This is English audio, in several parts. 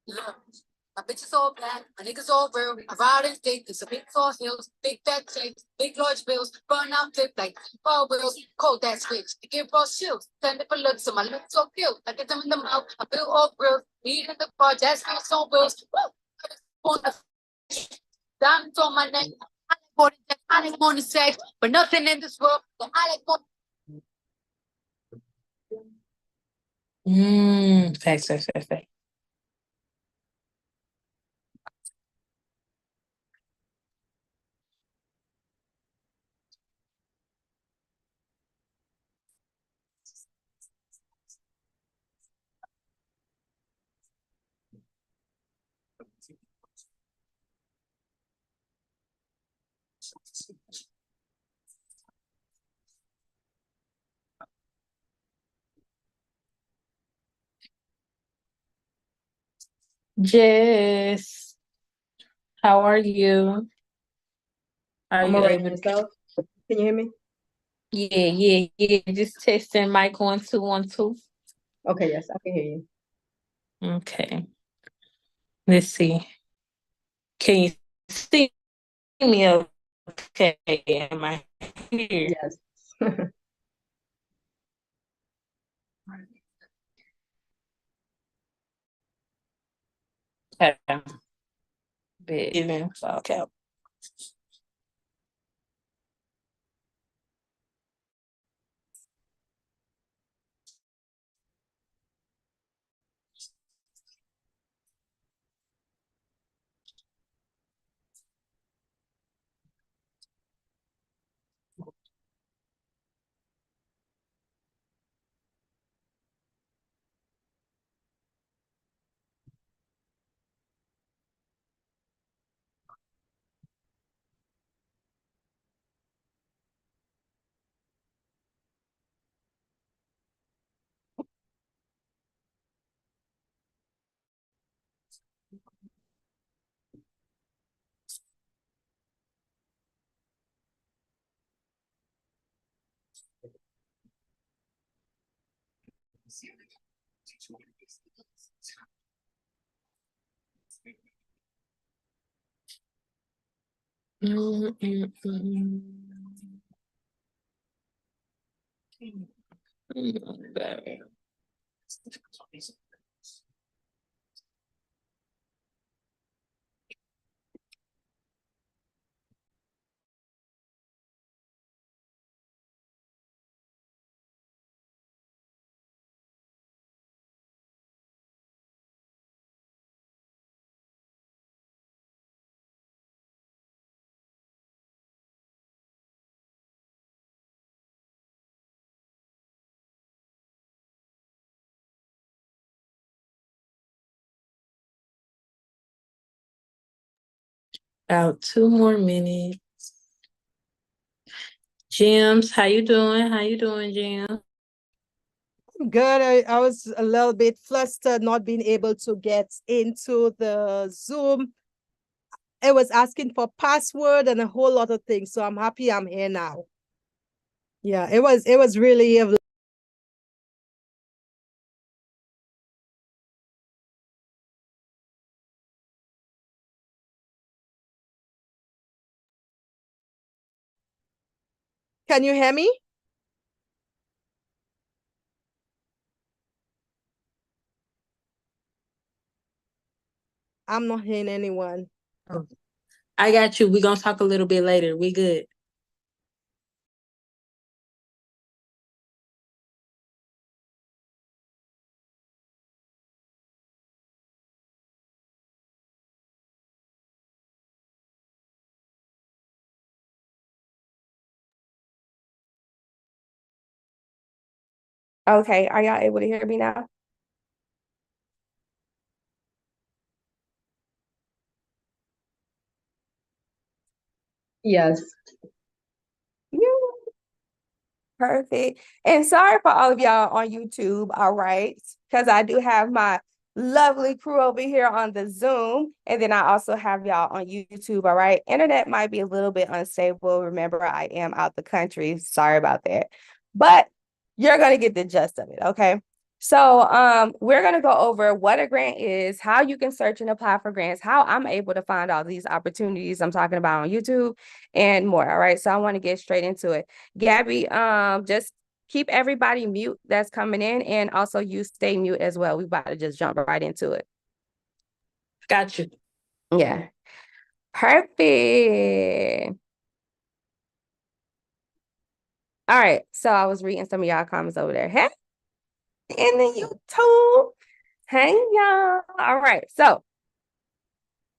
Look, my bitches all black, my niggas all real. I ride in state, there's a big four hills, big fat checks, big large bills, burn out flip like 4 wheels, cold that switch. I give raw chills, send it for looks, so my lips so cute. I get them in the mouth, I build all grills, eat in the bar, jazz feels on wheels. Woo! On the diamonds on my neck. I like more than sex, I like more than sex, but nothing in this world. But I like more. Facts. Jess, how are you? Are I'm you alright able to? myself. Can you hear me? Yeah. Just testing mic 1 2 1 2. Okay, yes, I can hear you. Okay. Let's see. Can you see me okay? Am I here? Yes. Okay. Okay. Mm. About 2 more minutes. James, how you doing? Jim? Good. I was a little bit flustered not being able to get into the Zoom. It was asking for password and a whole lot of things. So I'm happy I'm here now. Yeah, it was really a. Can you hear me? I'm not hearing anyone. Oh, I got you. We're gonna talk a little bit later. We good. Okay, are y'all able to hear me now? Yes. Yeah. Perfect. And sorry for all of y'all on YouTube, all right? Because I do have my lovely crew over here on the Zoom. And then I also have y'all on YouTube. All right. Internet might be a little bit unstable. Remember, I am out the country. Sorry about that. But you're going to get the gist of it. Okay. So we're going to go over what a grant is, how you can search and apply for grants, how I'm able to find all these opportunities I'm talking about on YouTube, and more. All right. So I want to get straight into it. Gabby, just keep everybody mute that's coming in, and also you stay mute as well. We about to just jump right into it. Got you. Yeah. Perfect. All right. So I was reading some of y'all comments over there. Hey, in the YouTube. Hey, y'all. All right. So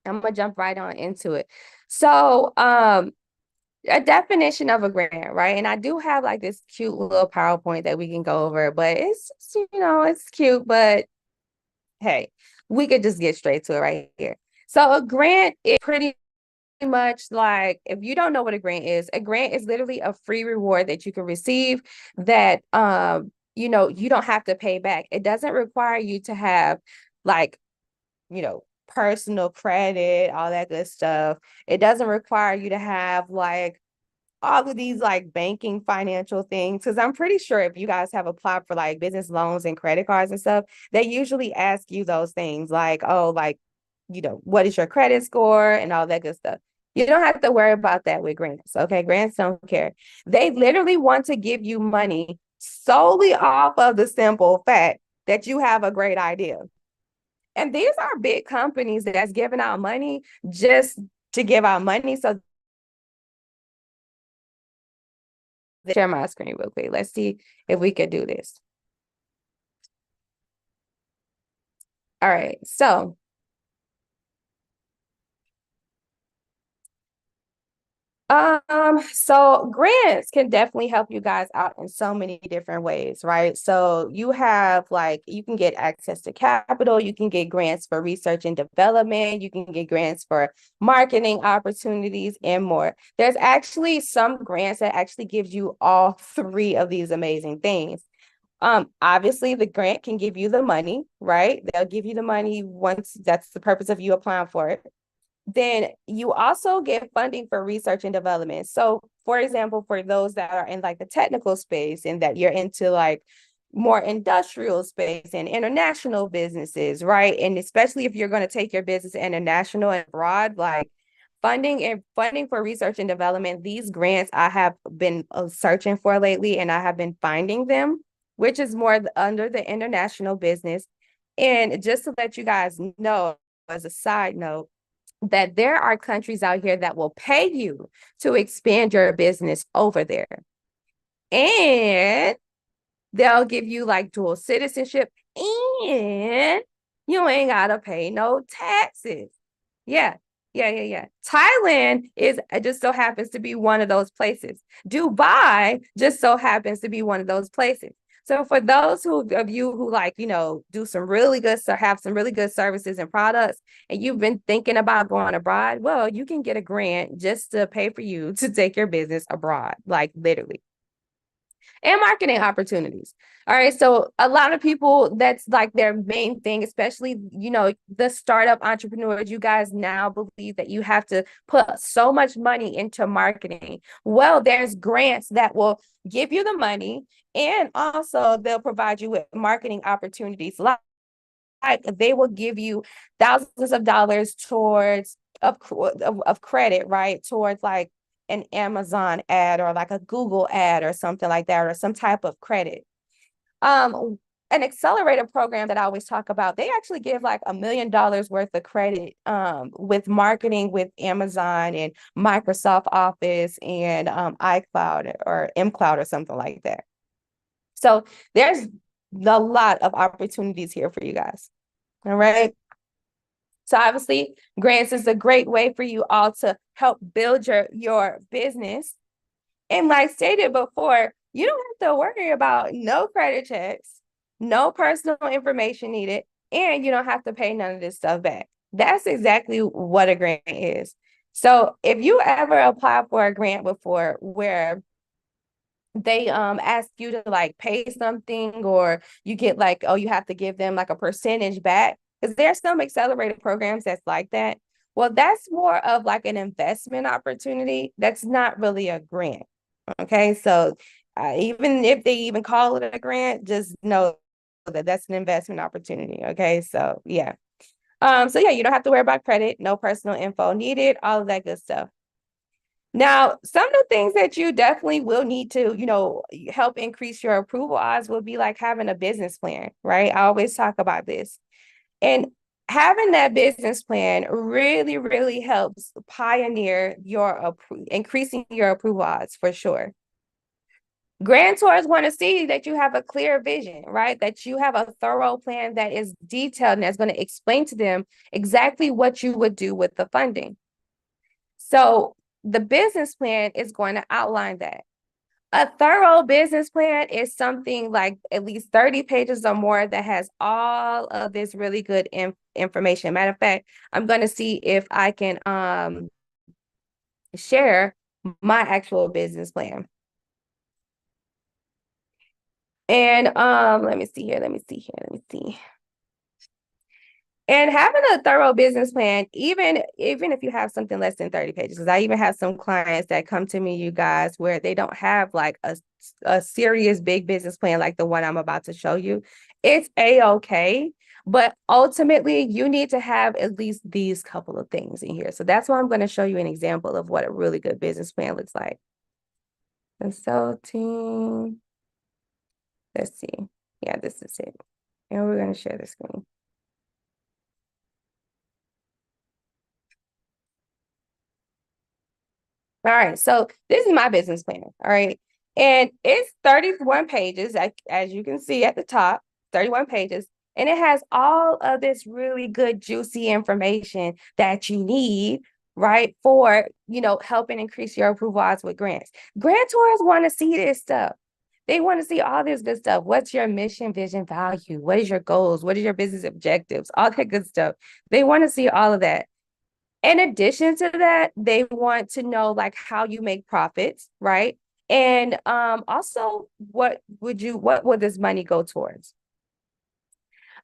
I'm gonna jump right on into it. So a definition of a grant, right? And I do have like this cute little PowerPoint that we can go over, but it's just, it's cute, but hey, we could just get straight to it right here. So a grant is pretty much like, if you don't know what a grant is literally a free reward that you can receive that you don't have to pay back. It doesn't require you to have like, personal credit, all that good stuff. It doesn't require you to have like all of these like banking financial things, because I'm pretty sure if you guys have applied for like business loans and credit cards and stuff, they usually ask you those things like, oh, like, what is your credit score and all that good stuff. You don't have to worry about that with grants. Okay. Grants don't care. They literally want to give you money solely off of the simple fact that you have a great idea. And these are big companies that's giving out money just to give out money. So share my screen real quick. Let's see if we could do this. All right. So grants can definitely help you guys out in so many different ways, right? So you have you can get access to capital, you can get grants for research and development, you can get grants for marketing opportunities and more. There's actually some grants that actually gives you all three of these amazing things. Obviously the grant can give you the money, right? They'll give you the money once that's the purpose of you applying for it. Then you also get funding for research and development. So for example, for those that are in like the technical space and that you're into like more industrial space and international businesses, right? And especially if you're going to take your business international and abroad, like funding for research and development, these grants I have been searching for lately, and I have been finding them, which is more under the international business. And just to let you guys know, as a side note, that there are countries out here that will pay you to expand your business over there. And they'll give you like dual citizenship, and you ain't gotta pay no taxes. Yeah. Thailand just so happens to be one of those places. Dubai just so happens to be one of those places. So for those of you who do some really good, have some really good services and products, and you've been thinking about going abroad, well, you can get a grant just to pay for you to take your business abroad, like literally. And marketing opportunities. All right. So a lot of people, that's like their main thing, especially, the startup entrepreneurs. You guys now believe that you have to put so much money into marketing. Well, there's grants that will give you the money, and also they'll provide you with marketing opportunities. Like they will give you thousands of dollars towards of credit, right? Towards like an Amazon ad or like a Google ad or something like that, or some type of credit. An accelerator program that I always talk about, they actually give like $1 million worth of credit with marketing with Amazon and Microsoft Office and iCloud or mCloud or something like that. So there's a lot of opportunities here for you guys. All right. So obviously, grants is a great way for you all to help build your business. And like stated before, you don't have to worry about no credit checks, no personal information needed, and you don't have to pay none of this stuff back. That's exactly what a grant is. So if you ever apply for a grant before where they ask you to like pay something, or you get like, oh, you have to give them like a percentage back, Because there are some accelerated programs that's like that. Well, that's more of like an investment opportunity. That's not really a grant. Okay, so even if they even call it a grant, just know that that's an investment opportunity. Okay, so yeah. So yeah, you don't have to worry about credit, no personal info needed, all of that good stuff. Now, some of the things that you definitely will need to, help increase your approval odds will be like having a business plan, right? I always talk about this. And having that business plan really, really helps pioneer your increasing your approval odds for sure. Grantors want to see that you have a clear vision, right? That you have a thorough plan that is detailed and that's going to explain to them exactly what you would do with the funding. So the business plan is going to outline that. A thorough business plan is something like at least 30 pages or more that has all of this really good information. Matter of fact, I'm going to see if I can share my actual business plan. And let me see. And having a thorough business plan, even if you have something less than 30 pages, because I even have some clients that come to me, you guys, where they don't have like a serious big business plan like the one I'm about to show you. It's a-okay. But ultimately, you need to have at least these couple of things in here. So that's why I'm going to show you an example of what a really good business plan looks like. Consulting. Let's see. Yeah, this is it. And we're going to share the screen. All right, so this is my business plan, all right? And it's 31 pages, as you can see at the top, 31 pages. And it has all of this really good, juicy information that you need, right, for, helping increase your approval odds with grants. Grantors want to see this stuff. They want to see all this good stuff. What's your mission, vision, value? What is your goals? What are your business objectives? All that good stuff. They want to see all of that. In addition to that, they want to know like how you make profits, right? And also what would this money go towards?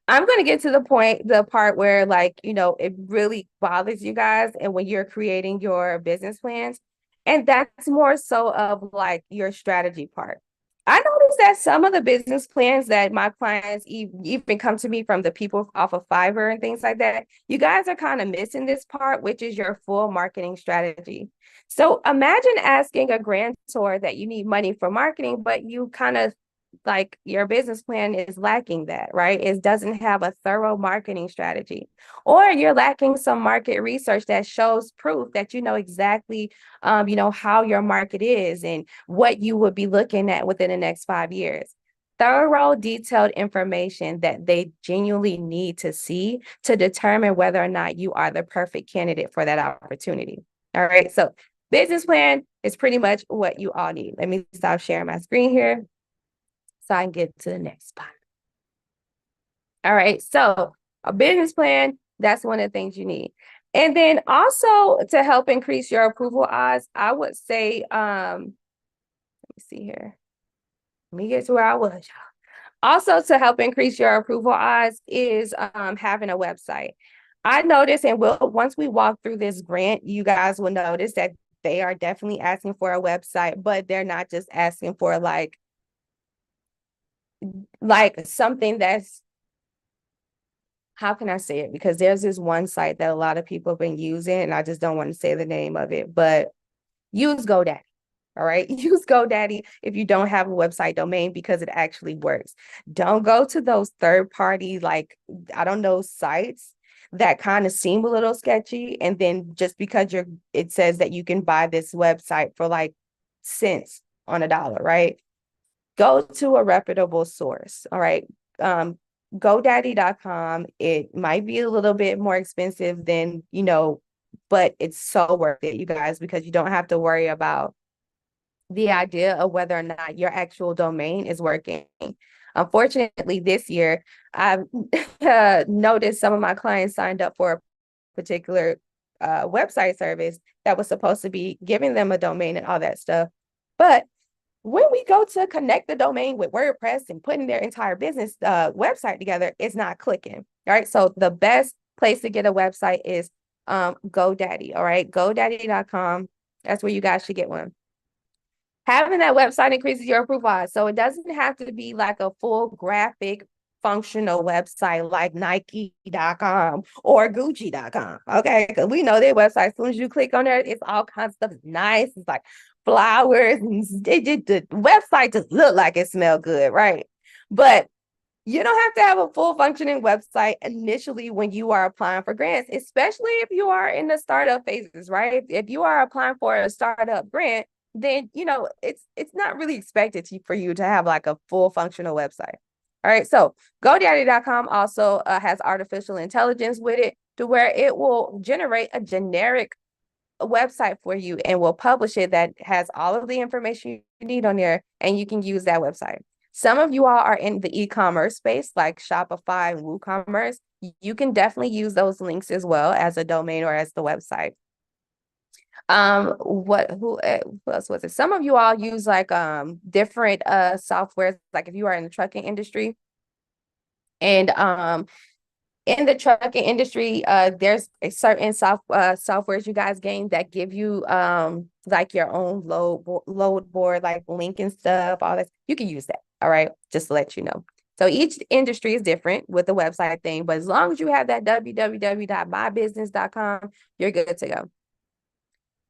I'm going to get to the part where like, it really bothers you guys and when you're creating your business plans. And that's more so of like your strategy part. I noticed that some of the business plans that my clients even come to me from the people off of Fiverr and things like that, you guys are kind of missing this part, which is your full marketing strategy. So imagine asking a grantor that you need money for marketing, but you kind of like your business plan is lacking that, right? It doesn't have a thorough marketing strategy, or you're lacking some market research that shows proof that you know exactly, how your market is and what you would be looking at within the next 5 years. Thorough, detailed information that they genuinely need to see to determine whether or not you are the perfect candidate for that opportunity. All right. So business plan is pretty much what you all need. Let me stop sharing my screen here so I can get to the next spot. All right, so a business plan, that's one of the things you need. And then also to help increase your approval odds, I would say, let me see here. Let me get to where I was, y'all. Also to help increase your approval odds is having a website. I noticed, and once we walk through this grant, you guys will notice that they are definitely asking for a website, but they're not just asking for like something that's, how can I say it? Because there's this one site that a lot of people have been using, and I just don't want to say the name of it, but use GoDaddy. All right. Use GoDaddy if you don't have a website domain because it actually works. Don't go to those third party, like, I don't know, sites that kind of seem a little sketchy. And then just because it says that you can buy this website for like cents on a dollar, right? Go to a reputable source. All right. GoDaddy.com. It might be a little bit more expensive than, but it's so worth it, you guys, because you don't have to worry about the idea of whether or not your actual domain is working. Unfortunately, this year, I've noticed some of my clients signed up for a particular website service that was supposed to be giving them a domain and all that stuff. But when we go to connect the domain with WordPress and putting their entire business website together, it's not clicking. All right. So the best place to get a website is GoDaddy. All right. GoDaddy.com. That's where you guys should get one. Having that website increases your approval odds. So it doesn't have to be like a full graphic functional website like Nike.com or Gucci.com. Okay. Because we know their website, as soon as you click on there, it's all kinds of stuff. It's nice. It's like flowers and the website just look like it smell good, right? But you don't have to have a full functioning website initially when you are applying for grants, especially if you are in the startup phases, right? If you are applying for a startup grant, then it's not really expected for you to have like a full functional website. All right, so GoDaddy.com also has artificial intelligence with it to where it will generate a generic website for you and will publish it that has all of the information you need on there, and you can use that website. Some of you all are in the e-commerce space like Shopify and WooCommerce. You can definitely use those links as well as a domain or as the website. Who else was it? Some of you all use like different softwares, like if you are in the trucking industry. And in the trucking industry, there's a certain softwares you guys gain that give you like your own load board, like link and stuff, all that. You can use that. All right, just to let you know. So each industry is different with the website thing, but as long as you have that www.mybusiness.com, you're good to go.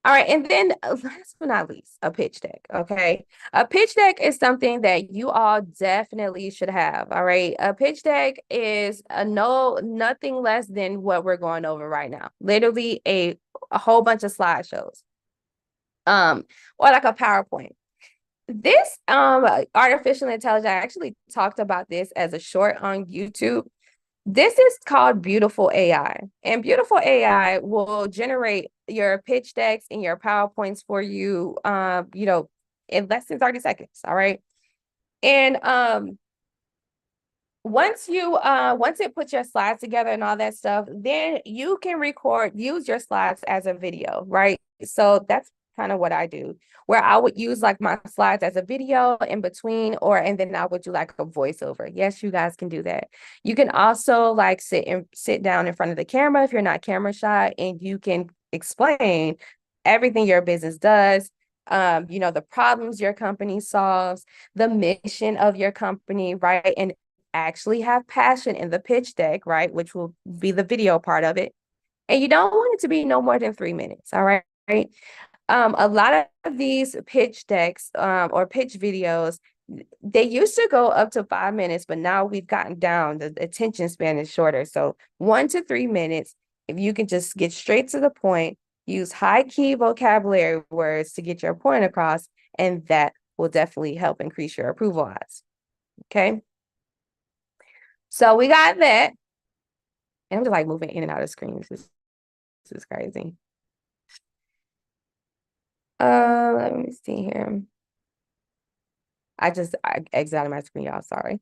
All right, and then last but not least, a pitch deck, okay? A pitch deck is something that you all definitely should have, all right? A pitch deck is nothing less than what we're going over right now. Literally a whole bunch of slideshows, or like a PowerPoint. This artificial intelligence, I actually talked about this as a short on YouTube. This is called Beautiful AI, and Beautiful AI will generate your pitch decks and your PowerPoints for you, in less than 30 seconds. All right. And once it puts your slides together and all that stuff, then you can use your slides as a video, right? So that's kind of what I do, where I would use like my slides as a video in between, and then I would do like a voiceover. Yes, you guys can do that. You can also like sit down in front of the camera if you're not camera shy, and you can explain everything your business does, the problems your company solves, the mission of your company, right? And actually have passion in the pitch deck, right? Which will be the video part of it. And you don't want it to be no more than 3 minutes, all right? A lot of these pitch decks or pitch videos, they used to go up to 5 minutes, but now we've gotten down, the attention span is shorter. So 1 to 3 minutes, if you can just get straight to the point, use high key vocabulary words to get your point across, and that will definitely help increase your approval odds. Okay. So we got that. And I'm just like moving in and out of screens. This is crazy. Let me see here. I exited my screen, y'all. Sorry.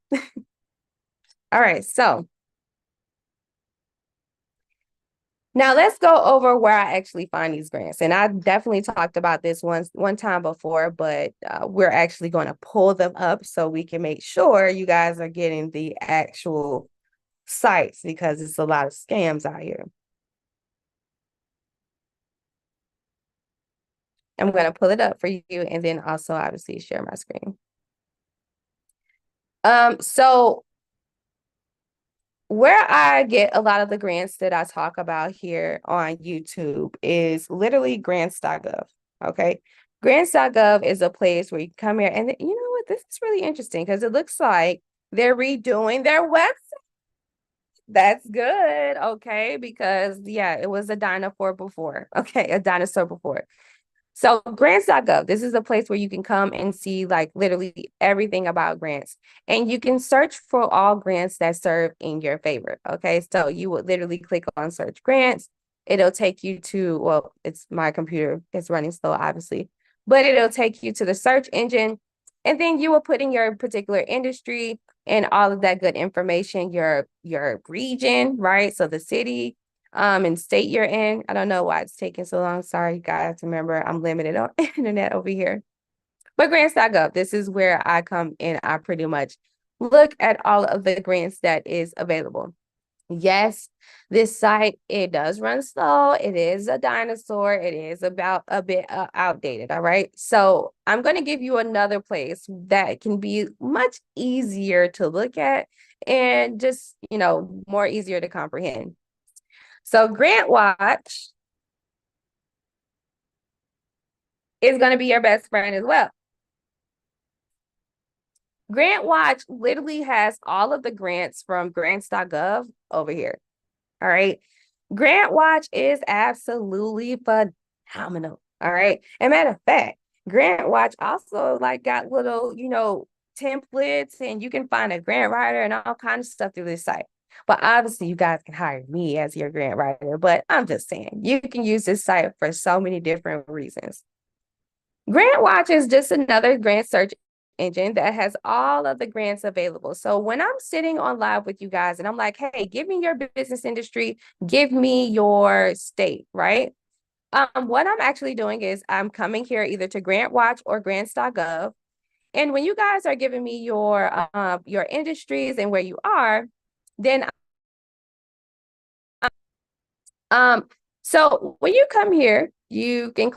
All right, so now let's go over where I actually find these grants. And I definitely talked about this one time before, but we're actually going to pull them up so we can make sure you guys are getting the actual sites, because it's a lot of scams out here. I'm going to pull it up for you and then also obviously share my screen. So where I get a lot of the grants that I talk about here on YouTube is literally grants.gov. Okay. Grants.gov is a place where you come here, and you know what? This is really interesting because it looks like they're redoing their website. That's good. Okay. Because yeah, it was a dinosaur before. Okay. A dinosaur before. So grants.gov, this is a place where you can come and see like literally everything about grants, and you can search for all grants that serve in your favor. Okay. So you would literally click on search grants. It'll take you to, well, it's my computer, it's running slow, obviously, but it'll take you to the search engine, and then you will put in your particular industry and all of that good information, your region, right? So the city, and state you're in. I don't know why it's taking so long. Sorry, guys. Remember, I'm limited on internet over here. But grants.gov, this is where I come in. I pretty much look at all of the grants that is available. Yes, this site, it does run slow. It is a dinosaur. It is about a bit outdated. All right. So I'm going to give you another place that can be much easier to look at and just, more easier to comprehend. So Grant Watch is going to be your best friend as well. Grant Watch literally has all of the grants from grants.gov over here. All right. Grant Watch is absolutely phenomenal. All right. And matter of fact, Grant Watch also got little, templates, and you can find a grant writer and all kinds of stuff through this site. But obviously you guys can hire me as your grant writer, but I'm just saying you can use this site for so many different reasons. Grant Watch is just another grant search engine that has all of the grants available. So when I'm sitting on live with you guys and I'm like, hey, give me your business industry, give me your state, right? What I'm actually doing is I'm coming here either to Grant Watch or grants.gov. And when you guys are giving me your industries and where you are, then so when you come here, you can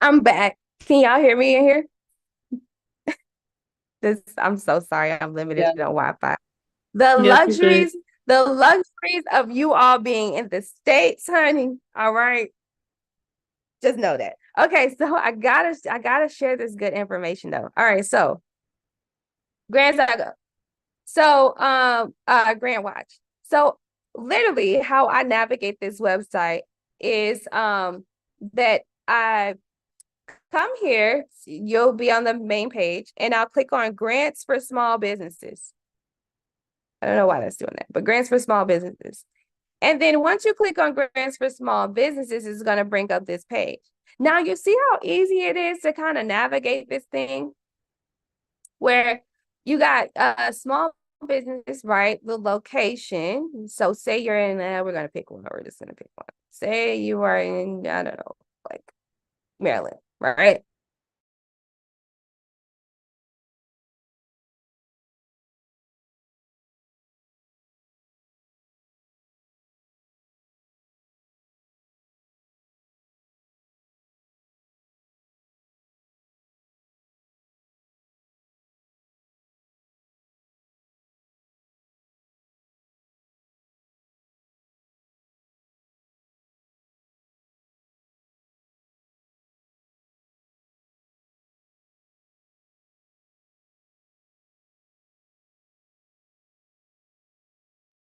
I'm back. Can y'all hear me in here? I'm so sorry. I'm limited Yeah. on Wi-Fi. The Yes, we did. luxuries of you all being in the States, honey. All right. Just know that. Okay, so I gotta share this good information though. All right, so Grant Saga. So Grant Watch. So literally how I navigate this website is that I come here, you'll be on the main page, and I'll click on grants for small businesses. I don't know why that's doing that, but grants for small businesses. And then once you click on grants for small businesses, it's going to bring up this page. Now you see how easy it is to kind of navigate this thing where you got a small business, right? The location. So say you're in, we're going to pick one. We're just going to pick one. Say you are in, I don't know, like Maryland, right?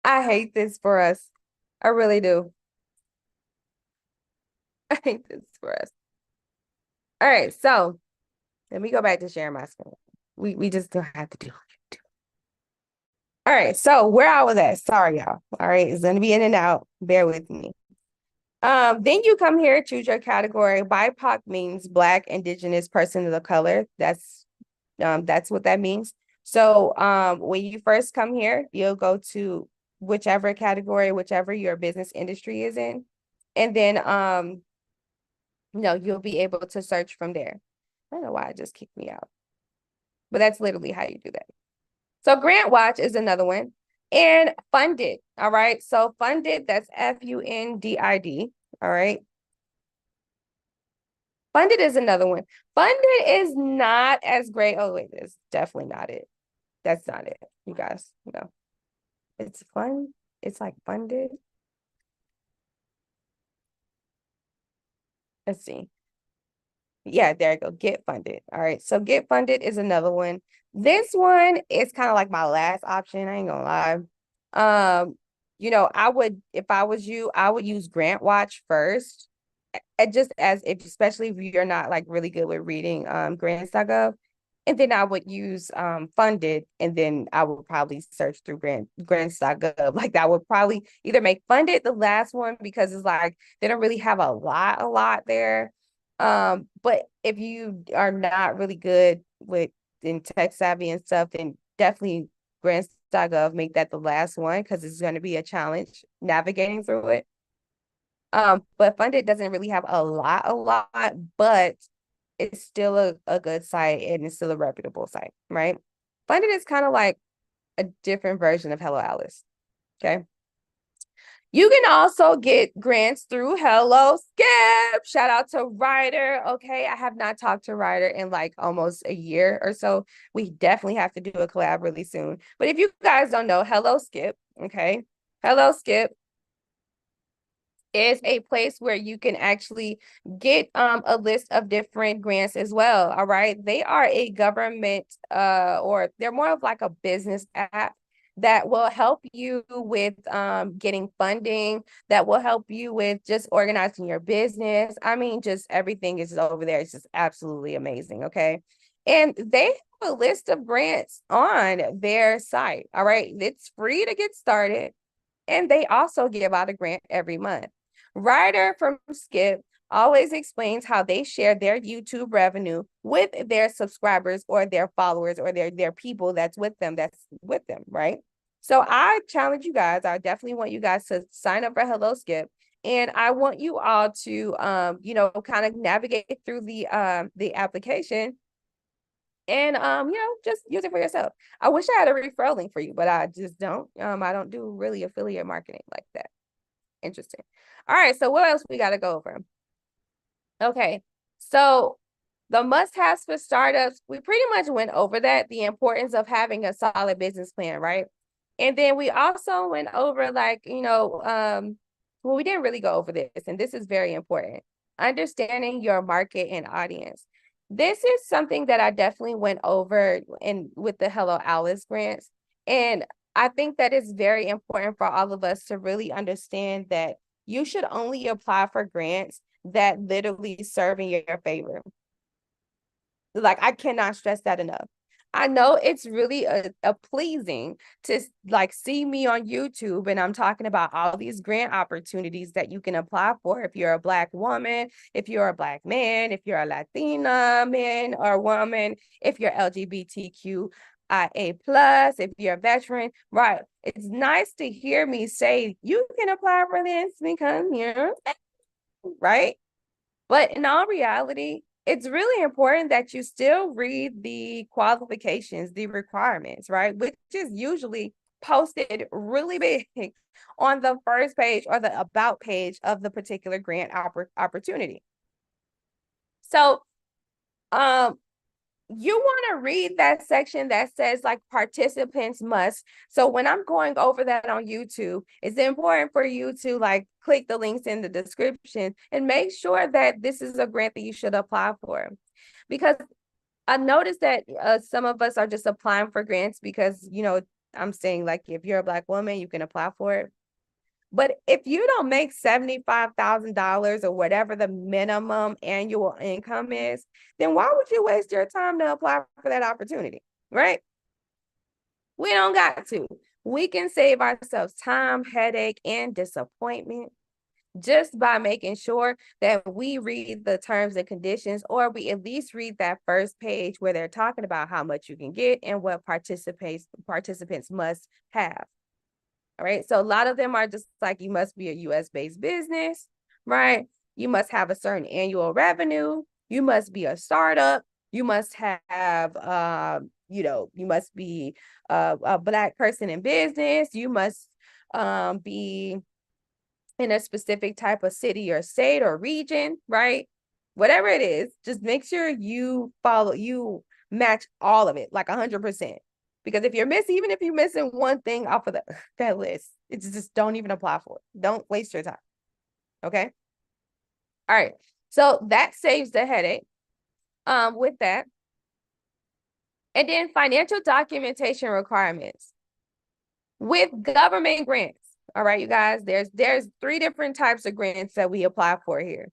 I hate this for us. I really do. I hate this for us. All right, so let me go back to sharing my screen. We just don't have to do it. All right, so where I was at, sorry y'all. All right, it's gonna be in and out. Bear with me. Then you come here, choose your category. BIPOC means Black, Indigenous, Person of color. That's what that means. So when you first come here, you'll go to whichever category, whichever your business industry is in, and then you'll be able to search from there. I don't know why it just kicked me out, but that's literally how you do that. So Grant Watch is another one, and Funded. All right, so Funded, that's Fundid. All right. Funded is another one. Funded is not as great. Oh, wait, that's definitely not it. That's not it, you guys. No, it's fun. It's like Funded. Let's see. Yeah, there you go. Get Funded. All right. So Get Funded is another one. This one is kind of like my last option. I ain't gonna lie. I would, if I was you, I would use Grant Watch first. Just as if, especially if you're not like really good with reading grants.gov. And then I would use funded, and then I would probably search through grants.gov. Like I would probably either make funded the last one because it's like they don't really have a lot there. But if you are not really good with in tech savvy and stuff, then definitely grants.gov, make that the last one because it's going to be a challenge navigating through it. But funded doesn't really have a lot, but it's still a good site and it's still a reputable site, right? Funded is kind of like a different version of Hello Alice. Okay. You can also get grants through Hello Skip. Shout out to Ryder. Okay. I have not talked to Ryder in like almost a year or so. We definitely have to do a collab really soon. But if you guys don't know, Hello Skip, okay. Hello Skip is a place where you can actually get a list of different grants as well. All right. They are a government or they're more of like a business app that will help you with getting funding, that will help you with just organizing your business. I mean, just everything is over there. It's just absolutely amazing. Okay. And they have a list of grants on their site. All right. It's free to get started. And they also give out a grant every month. Ryder from Skip always explains how they share their YouTube revenue with their subscribers or their followers or their people that's with them, right? So I challenge you guys. I definitely want you guys to sign up for Hello Skip. And I want you all to kind of navigate through the application and just use it for yourself. I wish I had a referral link for you, but I just don't. I don't do really affiliate marketing like that. Interesting. All right, so what else we got to go over? Okay, so the must-haves for startups, we pretty much went over that, the importance of having a solid business plan, right? And then we also went over we didn't really go over this, and this is very important. Understanding your market and audience. This is something that I definitely went over with the Hello Alice grants. And I think that it's very important for all of us to really understand that you should only apply for grants that literally serve in your favor. Like, I cannot stress that enough. I know it's really a pleasing to like see me on YouTube and I'm talking about all these grant opportunities that you can apply for if you're a Black woman, if you're a Black man, if you're a Latina man or woman, if you're LGBTQIA+, if you're a veteran, right? It's nice to hear me say you can apply for this because you're right. But in all reality, it's really important that you still read the qualifications, the requirements, right? Which is usually posted really big on the first page or the about page of the particular grant opportunity. So, you want to read that section that says like participants must. So when I'm going over that on YouTube, it's important for you to like click the links in the description and make sure that this is a grant that you should apply for. Because I noticed that some of us are just applying for grants because, I'm saying like if you're a Black woman, you can apply for it. But if you don't make $75,000 or whatever the minimum annual income is, then why would you waste your time to apply for that opportunity, right? We don't got to. We can save ourselves time, headache, and disappointment just by making sure that we read the terms and conditions, or we at least read that first page where they're talking about how much you can get and what participants must have. All right. So a lot of them are just like, you must be a US-based business, right? You must have a certain annual revenue. You must be a startup. You must have, you must be a Black person in business. You must be in a specific type of city or state or region, right? Whatever it is, just make sure you match all of it, like 100%. Because if you're missing one thing off of that list, it's just don't even apply for it. Don't waste your time. Okay. All right. So that saves the headache with that. And then financial documentation requirements with government grants. All right, you guys, there's 3 different types of grants that we apply for here.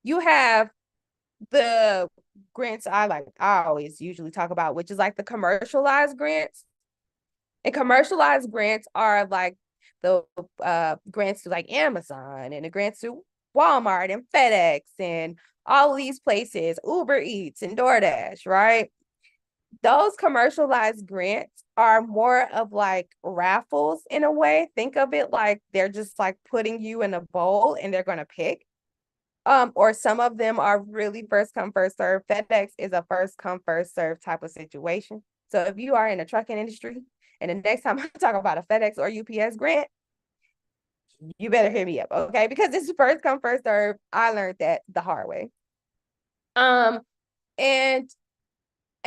You have the grants I always usually talk about, which is like the commercialized grants. And commercialized grants are like the grants to like Amazon and the grants to Walmart and FedEx and all of these places, Uber Eats and DoorDash, right? Those commercialized grants are more of like raffles in a way. Think of it like they're just like putting you in a bowl and they're going to pick. Or some of them are really first come, first serve. FedEx is a first come, first serve type of situation. So if you are in the trucking industry and the next time I talk about a FedEx or UPS grant, you better hit me up, okay? Because this is first come, first serve. I learned that the hard way.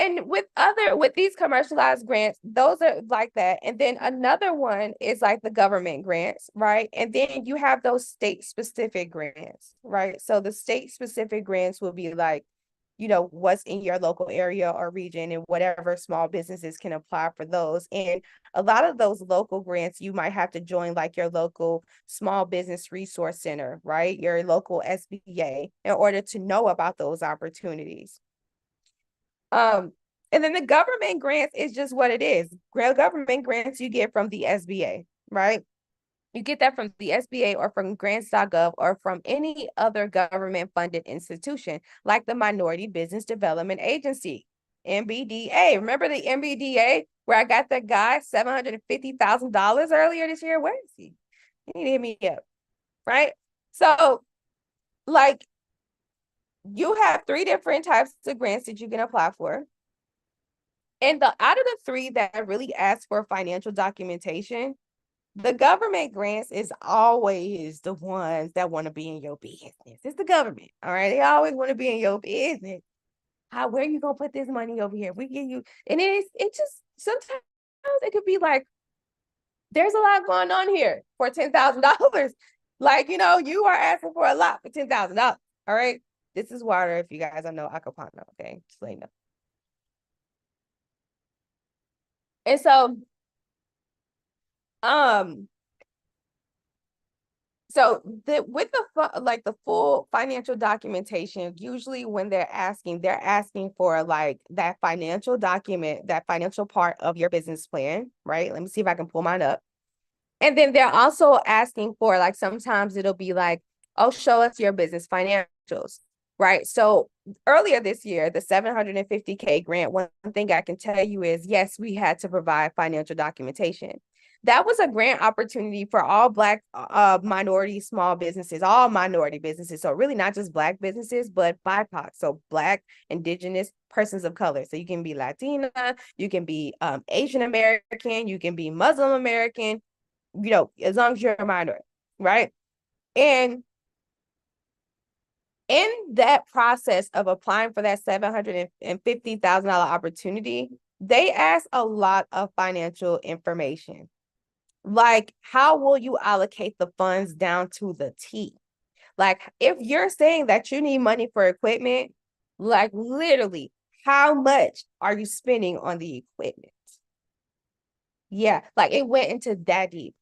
And with these commercialized grants, those are like that. And then another one is like the government grants, right? And then you have those state specific grants, right? So the state specific grants will be like, what's in your local area or region, and whatever small businesses can apply for those. And a lot of those local grants, you might have to join like your local small business resource center, right? Your local SBA in order to know about those opportunities. And then the government grants is just what it is. Government grants you get from the SBA, right? You get that from the SBA or from grants.gov or from any other government funded institution like the Minority Business Development Agency, MBDA. Remember the MBDA where I got that guy $750,000 earlier this year? Where is he? You need to hit me up, right? So like you have 3 different types of grants that you can apply for. And out of the 3 that really ask for financial documentation, the government grants is always the ones that want to be in your business. It's the government, all right? They always want to be in your business. Where are you gonna put this money over here? We give you, and it just sometimes it could be like, there's a lot going on here for $10,000. Like, you are asking for a lot for $10,000. All right. This is water if you guys don't know Acapulco, okay? Just let you know. And so, with the full financial documentation, usually when they're asking for like that financial document, that financial part of your business plan, right? Let me see if I can pull mine up. And then they're also asking for like, sometimes it'll be like, oh, show us your business financials, right? So earlier this year, the $750K grant, one thing I can tell you is, yes, we had to provide financial documentation. That was a grant opportunity for all Black minority small businesses, all minority businesses. So really not just Black businesses, but BIPOC. So Black, Indigenous, persons of color. So you can be Latina, you can be Asian American, you can be Muslim American, as long as you're a minority, right? And in that process of applying for that $750,000 opportunity, they ask a lot of financial information. Like, how will you allocate the funds down to the T? Like, if you're saying that you need money for equipment, like literally, how much are you spending on the equipment? Yeah, like it went into that deep.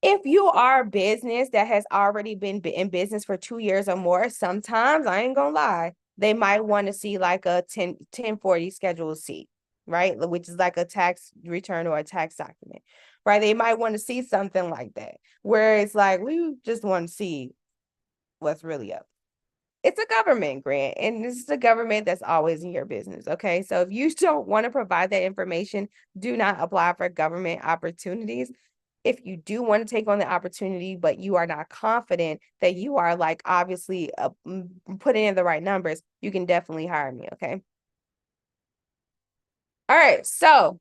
If you are a business that has already been in business for 2 years or more, sometimes, I ain't gonna lie, they might want to see like a 1040 Schedule C, right? Which is like a tax return or a tax document, right? They might want to see something like that, where it's like, we just want to see what's really up. It's a government grant, and this is the government that's always in your business, okay? So if you don't want to provide that information, do not apply for government opportunities. If you do want to take on the opportunity, but you are not confident that you are like obviously putting in the right numbers, you can definitely hire me, okay? All right, so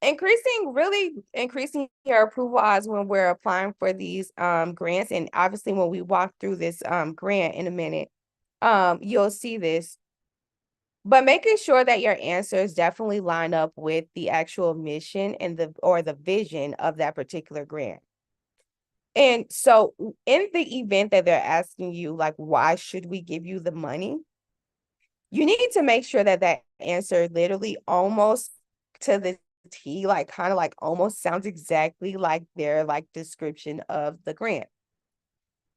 increasing your approval odds when we're applying for these grants, and obviously when we walk through this grant in a minute, you'll see this. But making sure that your answers definitely line up with the actual mission and the vision of that particular grant. And so in the event that they're asking you, like, why should we give you the money? You need to make sure that that answer literally almost to the T, like kind of like almost sounds exactly like their like description of the grant.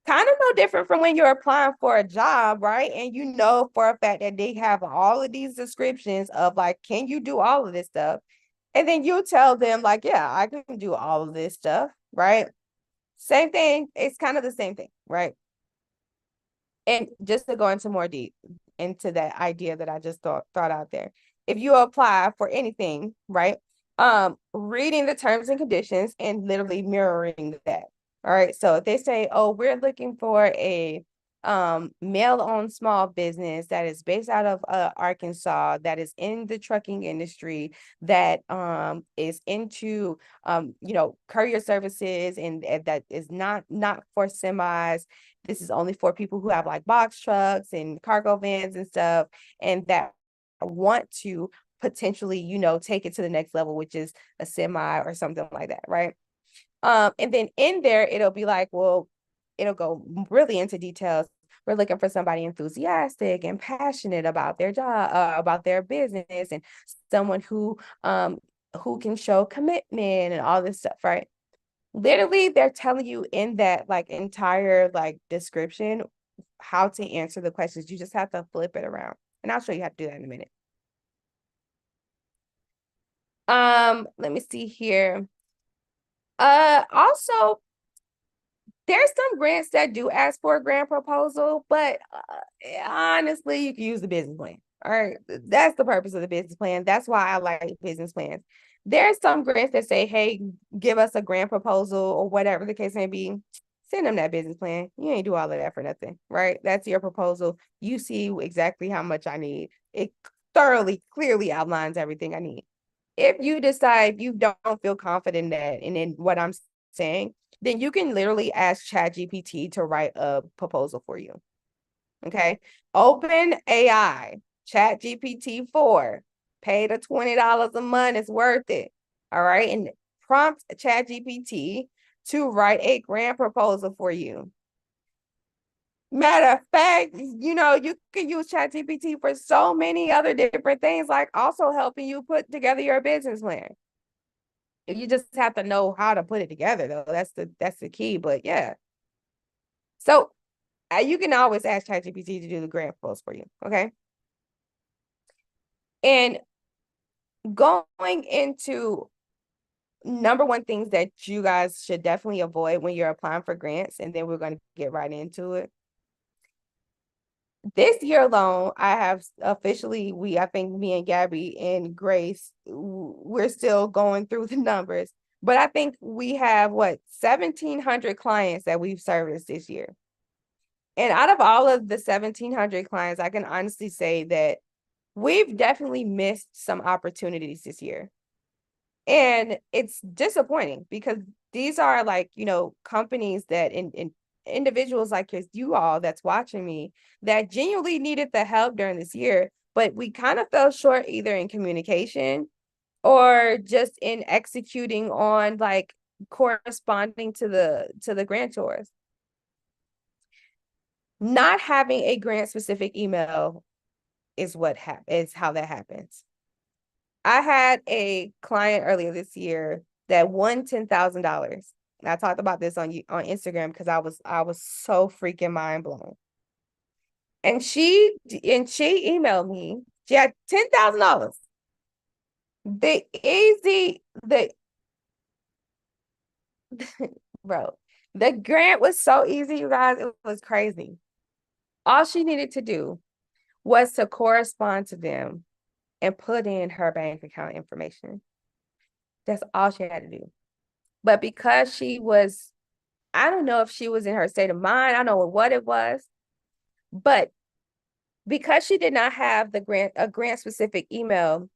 kind of no different from when you're applying for a job, right? And you know for a fact that they have all of these descriptions of like, can you do all of this stuff? And then you tell them like, yeah, I can do all of this stuff, right? Same thing. It's kind of the same thing, right? And just to go into more deep into that idea that I just thought out there. If you apply for anything, right? Reading the terms and conditions and literally mirroring that. All right. So if they say, oh, we're looking for a male-owned small business that is based out of Arkansas, that is in the trucking industry, that is into courier services, and that is not for semis. This is only for people who have like box trucks and cargo vans and stuff, and that want to potentially, take it to the next level, which is a semi or something like that, right? And then in there, it'll be like, well, it'll go really into details. We're looking for somebody enthusiastic and passionate about their job, about their business, and someone who can show commitment and all this stuff, right? Literally, they're telling you in that like entire like description how to answer the questions. You just have to flip it around. And I'll show you how to do that in a minute. Let me see here. Also, there's some grants that do ask for a grant proposal, but honestly, you can use the business plan. All right. That's the purpose of the business plan. That's why I like business plans. There's some grants that say, hey, give us a grant proposal or whatever the case may be. Send them that business plan. You ain't do all of that for nothing, right? That's your proposal. You see exactly how much I need. It thoroughly, clearly outlines everything I need. If you decide you don't feel confident in that and in what I'm saying, then you can literally ask ChatGPT to write a proposal for you. Okay. Open AI, ChatGPT 4, pay the $20 a month, it's worth it. All right. And prompt ChatGPT to write a grant proposal for you. Matter of fact, you can use ChatGPT for so many other different things, like also helping you put together your business plan. You just have to know how to put it together, though. That's the key. But yeah. So you can always ask ChatGPT to do the grant proposal for you. Okay. And going into number one things that you guys should definitely avoid when you're applying for grants, and then we're going to get right into it. This year alone, I have officially, I think me and Gabby and Grace, we're still going through the numbers, but I think we have 1,700 clients that we've serviced this year. And out of all of the 1,700 clients, I can honestly say that we've definitely missed some opportunities this year. And it's disappointing because these are like, companies that in individuals like you all that's watching me that genuinely needed the help during this year, but we kind of fell short either in communication or just in executing on like corresponding to the grantors. Not having a grant specific email is how that happens. I had a client earlier this year that won $10,000. I talked about this on Instagram because I was so freaking mind blown. And she emailed me. She had $10,000. Bro, the grant was so easy, you guys. It was crazy. All she needed to do was to correspond to them and put in her bank account information. That's all she had to do. But because she was, I don't know if she was in her state of mind, I don't know what it was, but because she did not have a grant specific email,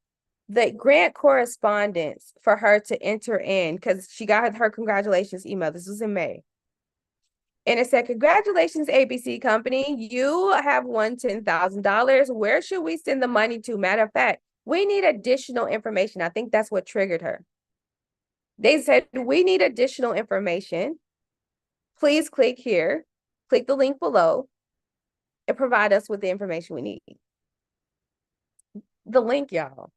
the grant correspondence for her to enter in, because she got her congratulations email. This was in May. And it said, congratulations, ABC Company. You have won $10,000. Where should we send the money to? Matter of fact, we need additional information. I think that's what triggered her. They said, we need additional information. Please click here, click the link below, and provide us with the information we need. The link, y'all,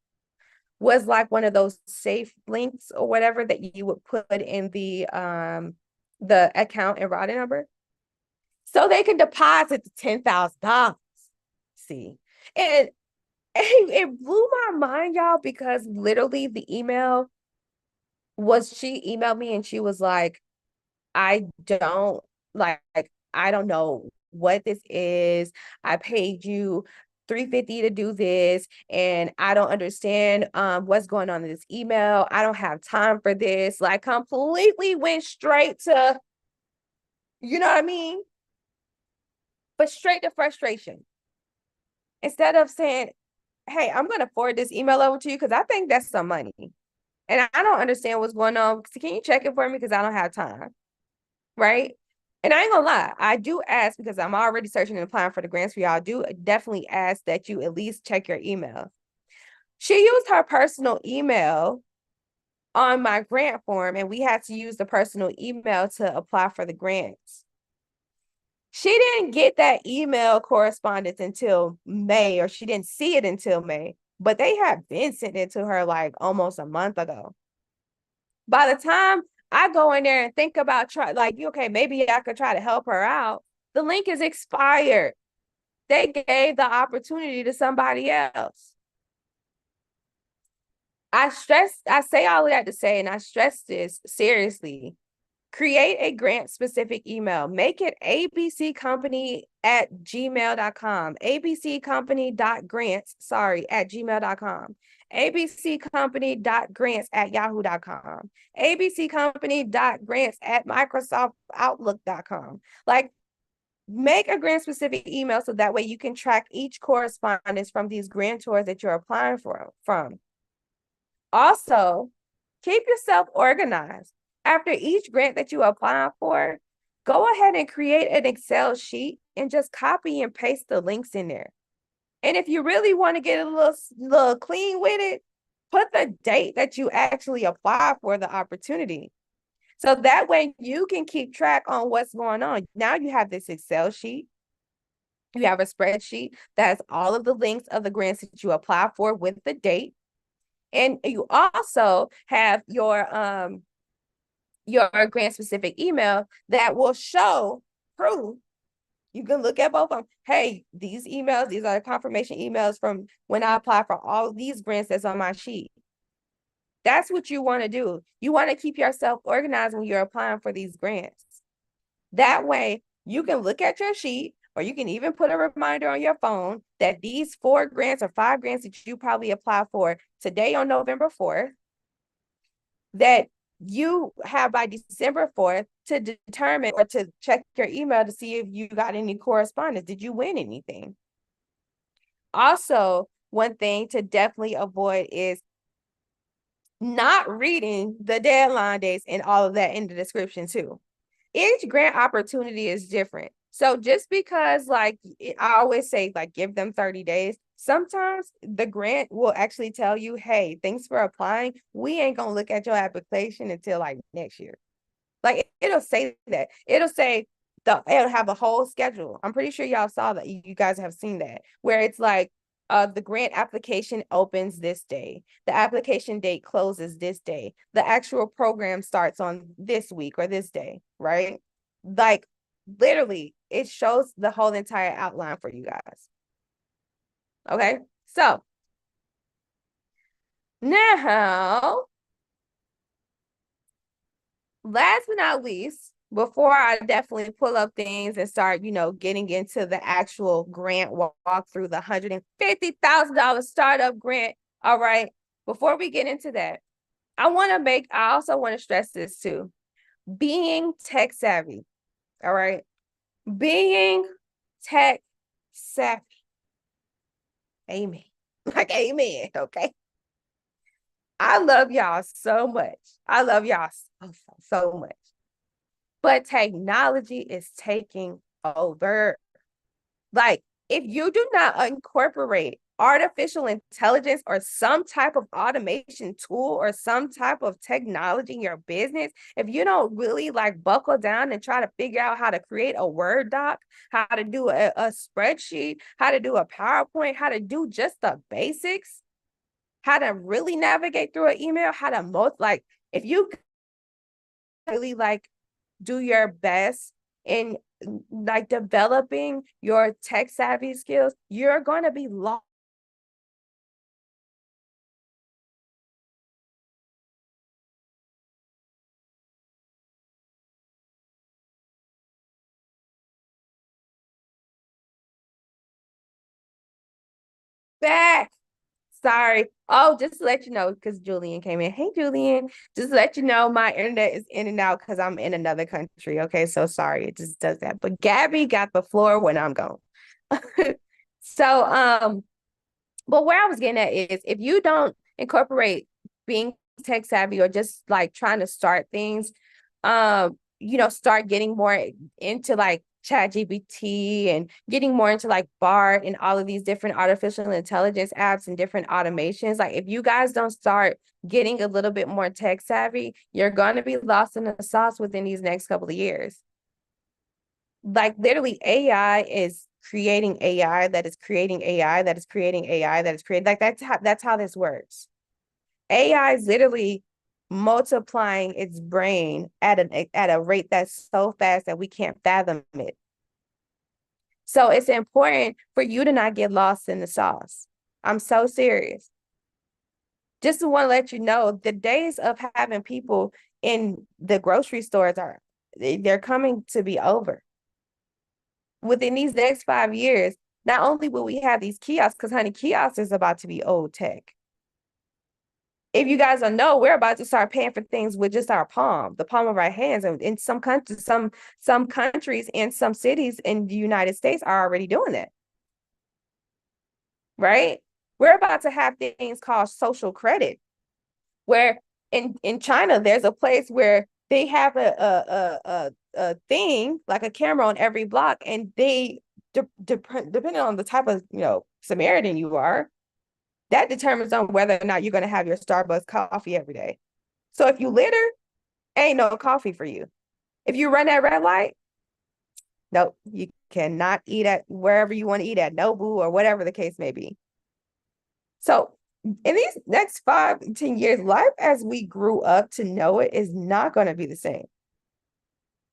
was like one of those safe links or whatever that you would put in the account and routing number. so they can deposit the $10,000. See, and it blew my mind, y'all, because literally the email was, she emailed me and she was like, I don't like, I don't know what this is. I paid you $350 to do this, and I don't understand what's going on in this email. I don't have time for this. Like, completely went straight to, you know what I mean? But straight to frustration. Instead of saying, hey, I'm gonna forward this email over to you because I think that's some money. And I don't understand what's going on. So can you check it for me? Because I don't have time. Right. And I ain't gonna lie, I do ask, because I'm already searching and applying for the grants for y'all. I do definitely ask that you at least check your email. She used her personal email on my grant form, and we had to use the personal email to apply for the grants. She didn't get that email correspondence until May, or she didn't see it until May, but they had been sent it to her like almost a month ago. By the time I go in there and think about okay, maybe I could try to help her out, the link is expired. They gave the opportunity to somebody else. I say all of that to say, and I stress this seriously, create a grant specific email. Make it abccompany@gmail.com, abccompany.grants@gmail.com, abccompany.grants@yahoo.com, abccompany.grants@microsoftoutlook.com. Like, make a grant specific email so that way you can track each correspondence from these grantors that you're applying from. Also, keep yourself organized. After each grant that you apply for, go ahead and create an Excel sheet and just copy and paste the links in there. And if you really want to get a little clean with it, put the date that you actually apply for the opportunity. So that way you can keep track on what's going on. Now you have this Excel sheet. You have a spreadsheet that has all of the links of the grants that you apply for with the date. And you also have your grant specific email that will show proof. You can look at both of them. Hey, these emails, these are confirmation emails from when I apply for all these grants that's on my sheet. That's what you want to do. You want to keep yourself organized when you're applying for these grants. That way you can look at your sheet, or you can even put a reminder on your phone that these 4 grants or 5 grants that you probably apply for today on November 4th, that you have by December 4th to determine or to check your email to see if you got any correspondence. Did you win anything? Also, one thing to definitely avoid is not reading the deadline dates and all of that in the description too. Each grant opportunity is different. So just because, like, I always say, like, give them 30 days. Sometimes the grant will actually tell you, hey, thanks for applying. We ain't going to look at your application until like next year. Like, it'll say that. It'll say, it'll have a whole schedule. I'm pretty sure y'all saw that. You guys have seen that, where it's like, the grant application opens this day. The application date closes this day. The actual program starts on this week or this day, right? Like, literally, it shows the whole entire outline for you guys. Okay, so now, last but not least, before I definitely pull up things and start, getting into the actual grant walk through the $150,000 startup grant. All right. Before we get into that, I also want to stress this too. Being tech savvy. All right. Being tech savvy. Amen. Like, amen. Okay. I love y'all so much. I love y'all so much. But technology is taking over. Like, if you do not incorporate artificial intelligence or some type of automation tool or some type of technology in your business, if you don't really like buckle down and try to figure out how to create a Word doc, how to do a spreadsheet, how to do a PowerPoint, how to do just the basics, how to really navigate through an email, if you really do your best in like developing your tech savvy skills, you're going to be lost. Back. Sorry. Oh, just to let you know, because Julian came in. Hey, Julian. Just to let you know, my internet is in and out because I'm in another country. Okay, so sorry, it just does that. But Gabby got the floor when I'm gone. So, but where I was getting at is if you don't incorporate being tech savvy or just like trying to start things, start getting more into like ChatGPT and getting more into like BART and all of these different artificial intelligence apps and different automations. Like if you guys don't start getting a little bit more tech savvy, you're going to be lost in the sauce within these next couple of years. Like literally AI is creating AI that is creating AI that is creating AI that is creating, like that's how this works. AI is literally multiplying its brain at a rate that's so fast that we can't fathom it. So it's important for you to not get lost in the sauce. I'm so serious. Just want to let you know the days of having people in the grocery stores they're coming to be over. Within these next 5 years, not only will we have these kiosks, because honey, kiosks is about to be old tech. If you guys don't know, we're about to start paying for things with just our palm, the palm of our hands. And in some countries, some countries and some cities in the United States are already doing that. Right? We're about to have things called social credit, where in China, there's a place where they have a thing like a camera on every block, and they depending on the type of Samaritan you are, that determines on whether or not you're going to have your Starbucks coffee every day. So if you litter, ain't no coffee for you. If you run that red light, nope, you cannot eat at wherever you want to eat at, Nobu or whatever the case may be. So in these next 5 to 10 years, life as we grew up to know it is not going to be the same.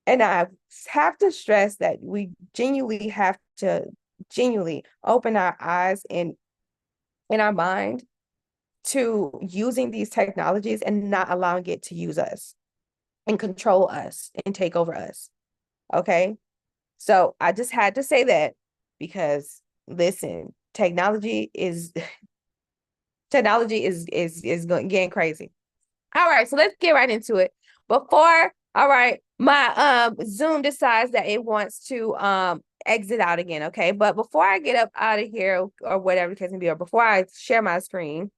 And I have to stress that we genuinely have to open our eyes and in our mind to using these technologies and not allowing it to use us and control us and take over us. Okay. So I just had to say that because listen, technology is getting crazy. All right, so let's get right into it. My Zoom decides that it wants to exit out again, okay? But before I get up out of here or whatever the case may be, or before I share my screen,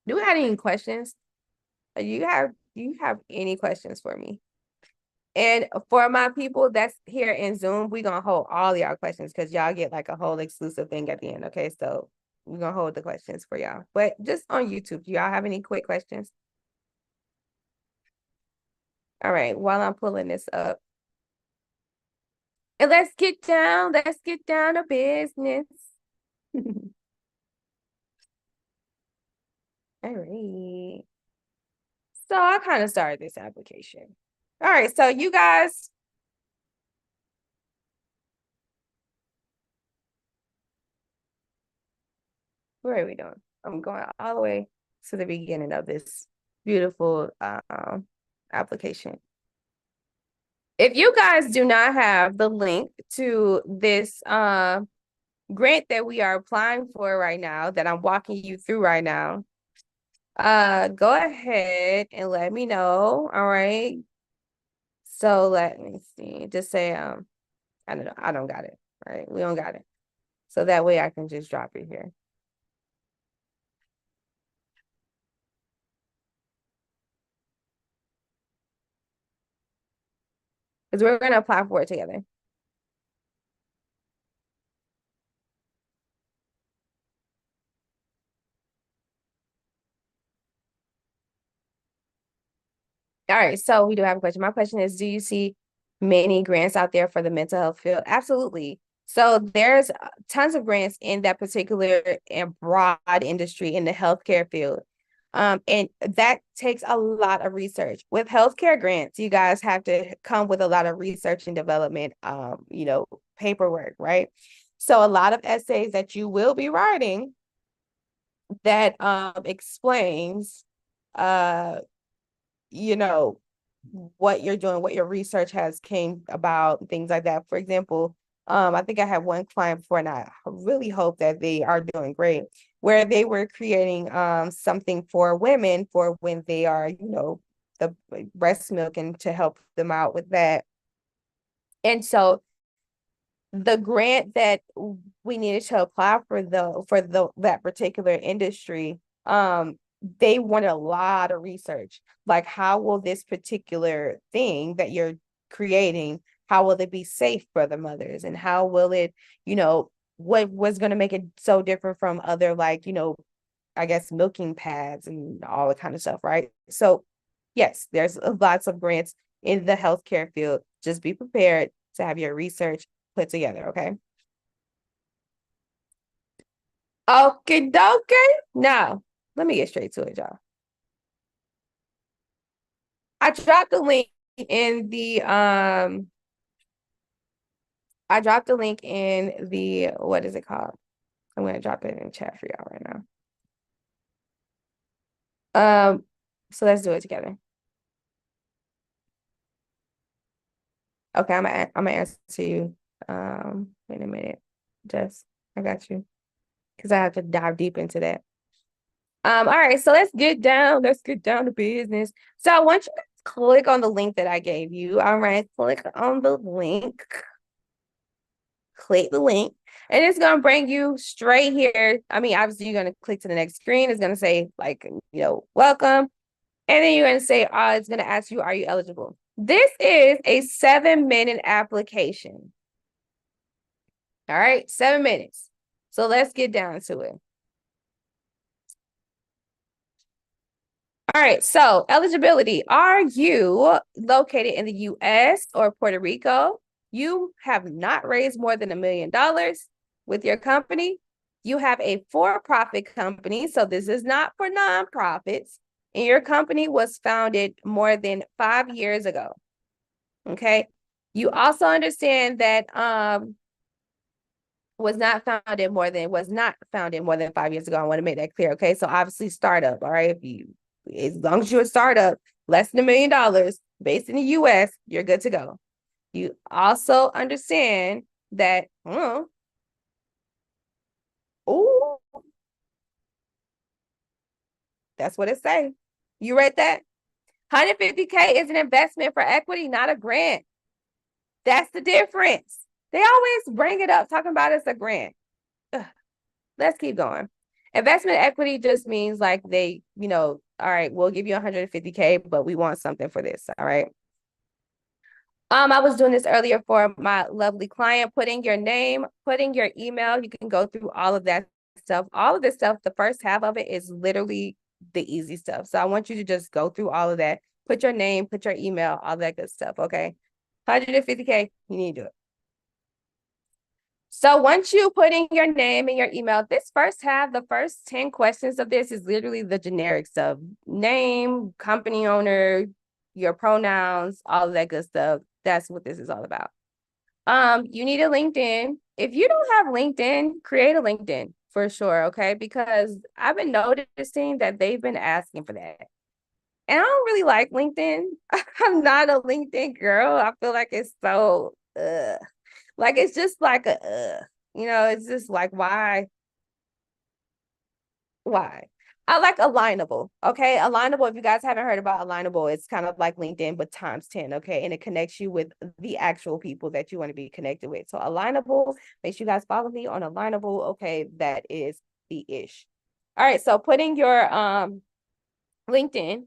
do we have any questions? Do you have any questions for me? And for my people that's here in Zoom, we're gonna hold all y'all questions because y'all get like a whole exclusive thing at the end, okay? So we're gonna hold the questions for y'all. But just on YouTube, do y'all have any quick questions? All right, while I'm pulling this up. And let's get down to business. All right. So I kind of started this application. All right, so you guys. Where are we doing? I'm going all the way to the beginning of this beautiful application. If you guys do not have the link to this grant that we are applying for right now, that I'm walking you through right now, go ahead and let me know. All right. So let me see. Just say I don't know. I don't got it. All right. We don't got it. So that way I can just drop it here. Because we're going to apply for it together. All right, so we do have a question. My question is, do you see many grants out there for the mental health field? Absolutely. So there's tons of grants in that particular and broad industry in the healthcare field. And that takes a lot of research. With healthcare grants, you guys have to come with a lot of research and development, paperwork, right? So a lot of essays that you will be writing that explains what you're doing, what your research has came about, things like that. For example, I think I had one client before, and I really hope that they are doing great, where they were creating something for women for when they are, the breast milk, and to help them out with that. And so the grant that we needed to apply for that particular industry, they wanted a lot of research. Like, how will this particular thing that you're creating, how will it be safe for the mothers? And how will it, what was going to make it so different from other, like, I guess, milking pads and all that kind of stuff, right? So yes, there's lots of grants in the healthcare field. Just be prepared to have your research put together, okay? Okay, dokie. Now, let me get straight to it, y'all. I dropped the link in the what is it called? I'm gonna drop it in the chat for y'all right now. So let's do it together. Okay, I'm gonna answer you. Wait a minute. Just, I got you. Because I have to dive deep into that. All right, so let's get down to business. So I want you to click on the link that I gave you. All right, click on the link. Click the link, and it's gonna bring you straight here. I mean, obviously, you're gonna click to the next screen. It's gonna say, like, welcome. And then you're gonna say, it's gonna ask you, are you eligible? This is a 7-minute application. All right, 7 minutes. So let's get down to it. All right, so eligibility. Are you located in the US or Puerto Rico? You have not raised more than $1 million with your company. You have a for-profit company, so this is not for nonprofits. And your company was founded more than 5 years ago. Okay. You also understand that was not founded more than 5 years ago. I want to make that clear. Okay. So obviously startup. All right. As long as you're a startup, less than $1 million based in the US, you're good to go. You also understand that, that's what it say. You read that? $150K is an investment for equity, not a grant. That's the difference. They always bring it up, talking about it's a grant. Ugh. Let's keep going. Investment equity just means like they, all right, we'll give you $150K, but we want something for this. All right. I was doing this earlier for my lovely client, putting your name, putting your email. You can go through all of that stuff. All of this stuff, the first half of it is literally the easy stuff. So I want you to just go through all of that. Put your name, put your email, all that good stuff. Okay. $150K, you need to do it. So once you put in your name and your email, this first half, the first 10 questions of this is literally the generic stuff. Name, company owner, your pronouns, all of that good stuff. That's what this is all about. You need a LinkedIn. If you don't have LinkedIn, create a LinkedIn for sure, okay? Because I've been noticing that they've been asking for that. And I don't really like LinkedIn. I'm not a LinkedIn girl. I feel like it's so, like, it's just like it's just like, why? I like Alignable, okay? Alignable, if you guys haven't heard about Alignable, it's kind of like LinkedIn, but times 10, okay? And it connects you with the actual people that you want to be connected with. So Alignable, make sure you guys follow me on Alignable, okay? That is the ish. All right, so putting your LinkedIn.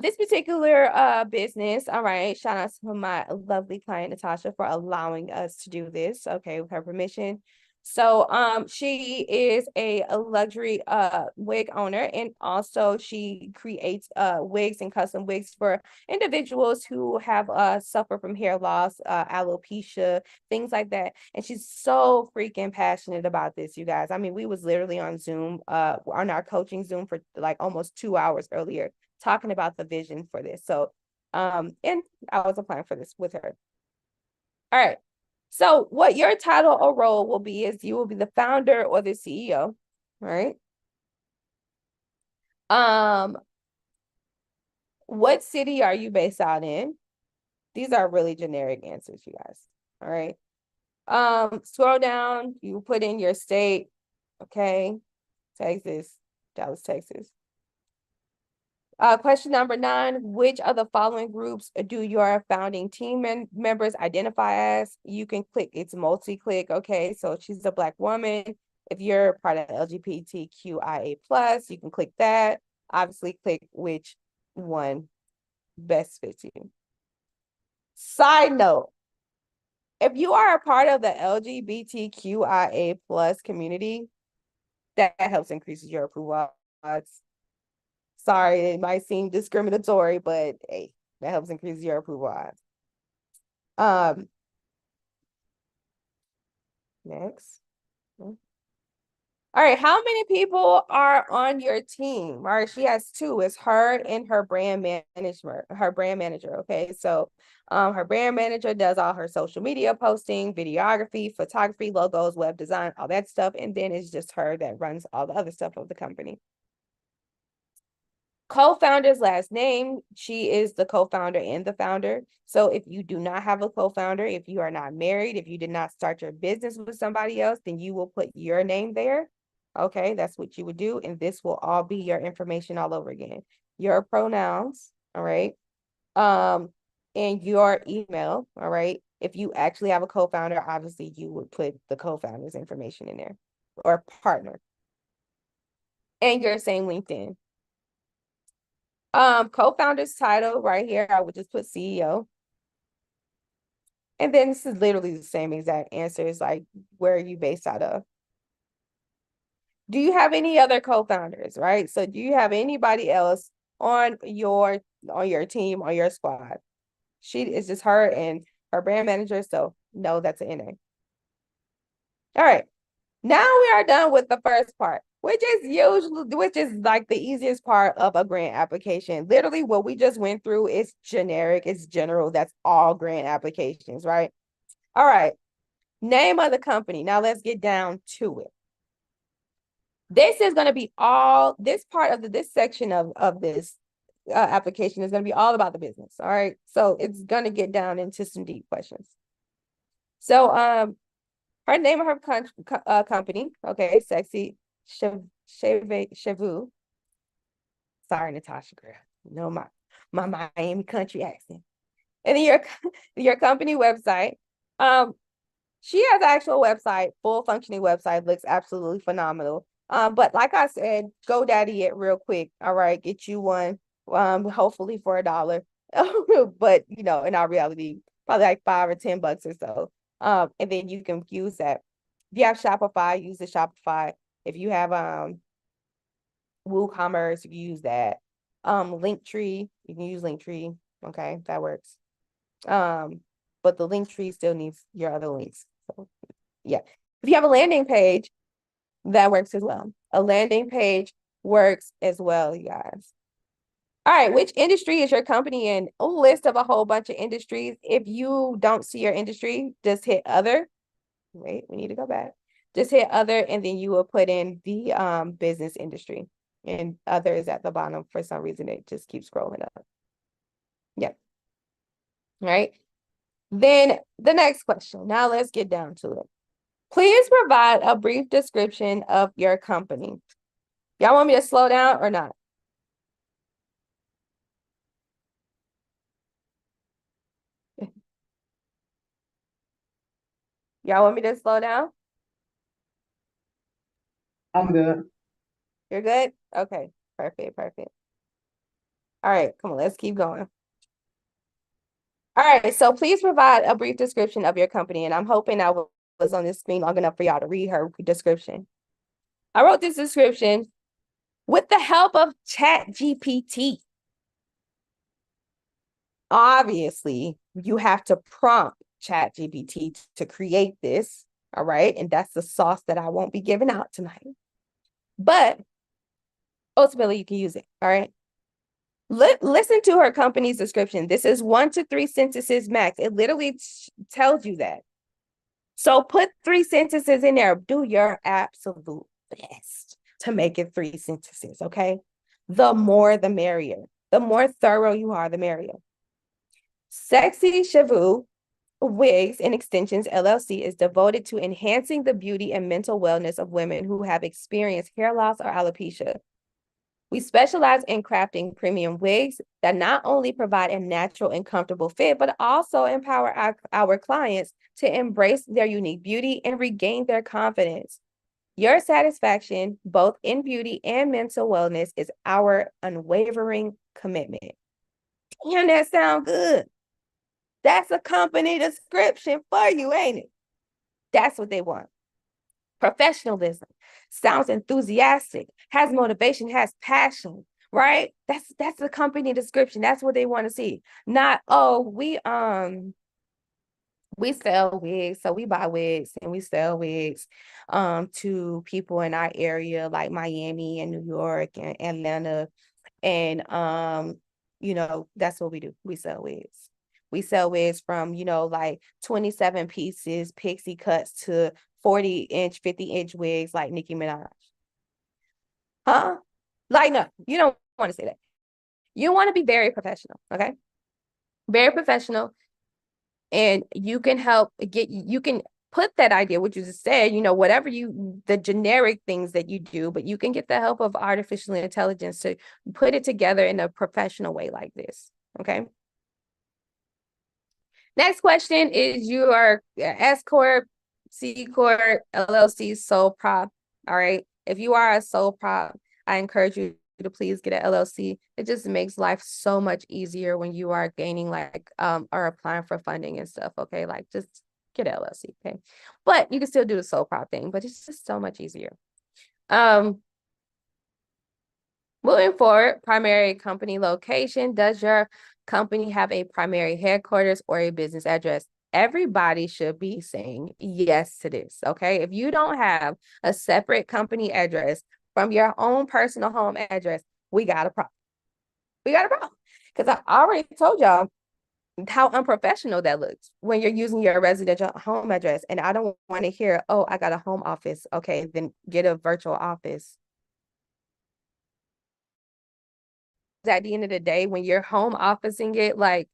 This particular business, all right, shout out to my lovely client, Natasha, for allowing us to do this, okay, with her permission. So she is a luxury wig owner, and also she creates wigs and custom wigs for individuals who have suffer from hair loss, alopecia, things like that. And she's so freaking passionate about this, you guys. I mean, we was literally on Zoom on our coaching Zoom for like almost 2 hours earlier talking about the vision for this. So and I was applying for this with her. All right. So what your title or role will be is you will be the founder or the CEO, right? What city are you based out in? These are really generic answers, you guys. All right. Scroll down, you put in your state, okay? Texas, Dallas, Texas. Question number 9, which of the following groups do your founding team members identify as? You can click, it's multi-click, okay? So she's a Black woman. If you're part of LGBTQIA+, you can click that. Obviously, click which one best fits you. Side note, if you are a part of the LGBTQIA+ community, that helps increase your approval odds. Sorry, it might seem discriminatory, but hey, that helps increase your approval odds. Next. All right, how many people are on your team? All right, she has 2. It's her and her brand manager. Okay, so her brand manager does all her social media posting, videography, photography, logos, web design, all that stuff, and then it's just her that runs all the other stuff of the company. Co-founder's last name, she is the co-founder and the founder. So if you do not have a co-founder, if you are not married, if you did not start your business with somebody else, then you will put your name there. Okay, that's what you would do. And this will all be your information all over again. Your pronouns, all right? And your email, all right? If you actually have a co-founder, obviously you would put the co-founder's information in there or partner. And your same LinkedIn. Co-founder's title right here, I would just put CEO. And then this is literally the same exact answers, like where are you based out of? Do you have any other co-founders, right? So do you have anybody else on your team, on your squad? She is just her and her brand manager, so no, that's an NA. All right. Now we are done with the first part, which is like the easiest part of a grant application. Literally what we just went through is generic, it's general. That's all grant applications, right? All right. Name of the company. Now let's get down to it. This is going to be all, this part of this section of this application is going to be all about the business. All right. So it's going to get down into some deep questions. So, her name of her company, okay, Sexy Chevu. Sorry, Natasha, girl. You know my Miami country accent. And then your company website. She has an actual website, full functioning website, looks absolutely phenomenal. But like I said, GoDaddy it real quick. All right, get you one. Hopefully for $1. But you know, in our reality, probably like $5 or $10 or so. And then you can use that. If you have Shopify, use the Shopify. If you have WooCommerce, you can use that. Linktree, you can use Linktree. Okay, that works. But the Linktree still needs your other links. So yeah. If you have a landing page, that works as well. A landing page works as well, you guys. All right, which industry is your company in? A list of a whole bunch of industries. If you don't see your industry, just hit other. Wait, we need to go back. Just hit other, and then you will put in the business industry. And other is at the bottom. For some reason, it just keeps scrolling up. Yep. All right. Then the next question. Now let's get down to it. Please provide a brief description of your company. Y'all want me to slow down or not? Y'all want me to slow down? I'm good. You're good? Okay, perfect. All right, come on, let's keep going. All right, so please provide a brief description of your company, and I'm hoping I will was on this screen long enough for y'all to read her description. I wrote this description with the help of ChatGPT. Obviously, you have to prompt ChatGPT to create this, all right? And that's the sauce that I won't be giving out tonight. But ultimately, you can use it, all right? Listen to her company's description. This is 1 to 3 sentences max. It literally tells you that. So put 3 sentences in there. Do your absolute best to make it 3 sentences, okay? The more, the merrier. The more thorough you are, the merrier. Sexy Shavu Wigs and Extensions LLC is devoted to enhancing the beauty and mental wellness of women who have experienced hair loss or alopecia. We specialize in crafting premium wigs that not only provide a natural and comfortable fit, but also empower our clients to embrace their unique beauty and regain their confidence. Your satisfaction, both in beauty and mental wellness, is our unwavering commitment. Damn, that sound good. That's a company description for you, ain't it? That's what they want. Professionalism, sounds enthusiastic, has motivation, has passion, right? That's the company description. That's what they want to see. Not, oh, we sell wigs, so we buy wigs and we sell wigs to people in our area like Miami and New York and Atlanta. And that's what we do. We sell wigs. We sell wigs from, like 27 pieces, pixie cuts to 40-inch, 50-inch wigs like Nicki Minaj. Huh? Like, no, you don't want to say that. You want to be very professional, okay? Very professional. And you can you can put that idea, which you just said, whatever the generic things that you do, but you can get the help of artificial intelligence to put it together in a professional way like this, okay? Next question is, you are S Corp, C Corp, LLC, sole prop, all right? If you are a sole prop, I encourage you to please get an LLC. It just makes life so much easier when you are gaining or applying for funding and stuff, okay? Like, just get an LLC, okay? But you can still do the sole prop thing, but it's just so much easier. Moving forward, primary company location. Does your company have a primary headquarters or a business address? Everybody should be saying yes to this, okay? If you don't have a separate company address from your own personal home address, we got a problem. We got a problem. Because I already told y'all how unprofessional that looks when you're using your residential home address. And I don't want to hear, oh, I got a home office. Okay, then get a virtual office. At the end of the day, when you're home officing it, like,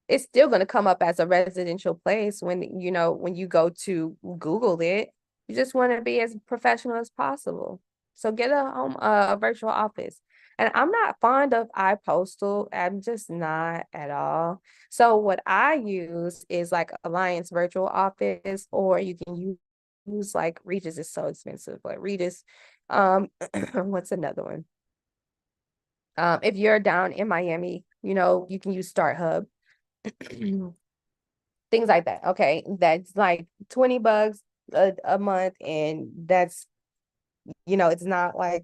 it's still going to come up as a residential place when you go to Google it. You just want to be as professional as possible. So get a virtual office. And I'm not fond of iPostal. I'm just not at all. So what I use is like Alliance Virtual Office, or you can use like Regis. Is so expensive, but Regis, what's another one? If you're down in Miami, you can use Start Hub. Things like that. Okay. That's like $20 a month. And that's, it's not like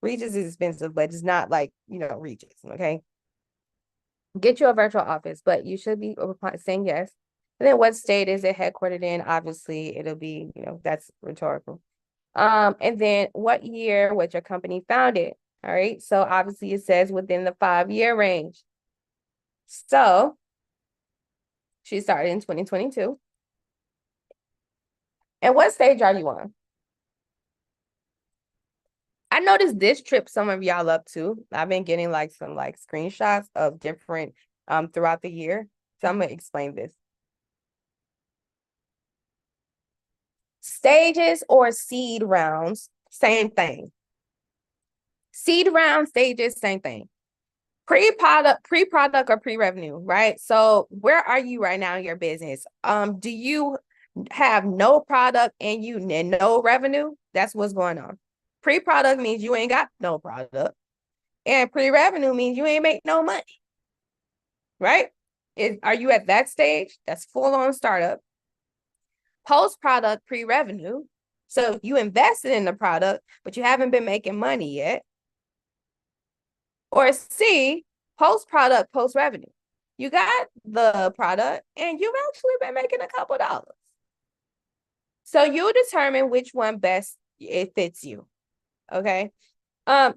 Regis is expensive, but it's not like, Regis. Okay. Get you a virtual office, but you should be saying yes. And then what state is it headquartered in? Obviously, it'll be, that's rhetorical. And then what year was your company founded? All right. So obviously it says within the 5-year range. So she started in 2022. And what stage are you on? I noticed this trip some of y'all up to. I've been getting some screenshots of different throughout the year. So I'm gonna explain this. Stages or seed rounds, same thing. Seed round, stages, same thing. Pre-product or pre-revenue, right? So where are you right now in your business? Do you have no product and no revenue? That's what's going on. Pre-product means you ain't got no product, and pre-revenue means you ain't make no money, right? Are you at that stage? That's full-on startup. post-product pre-revenue. So you invested in the product, but you haven't been making money yet. Or C, post-product post-revenue. You got the product and you've actually been making a couple dollars. So you determine which one best it fits you. Okay.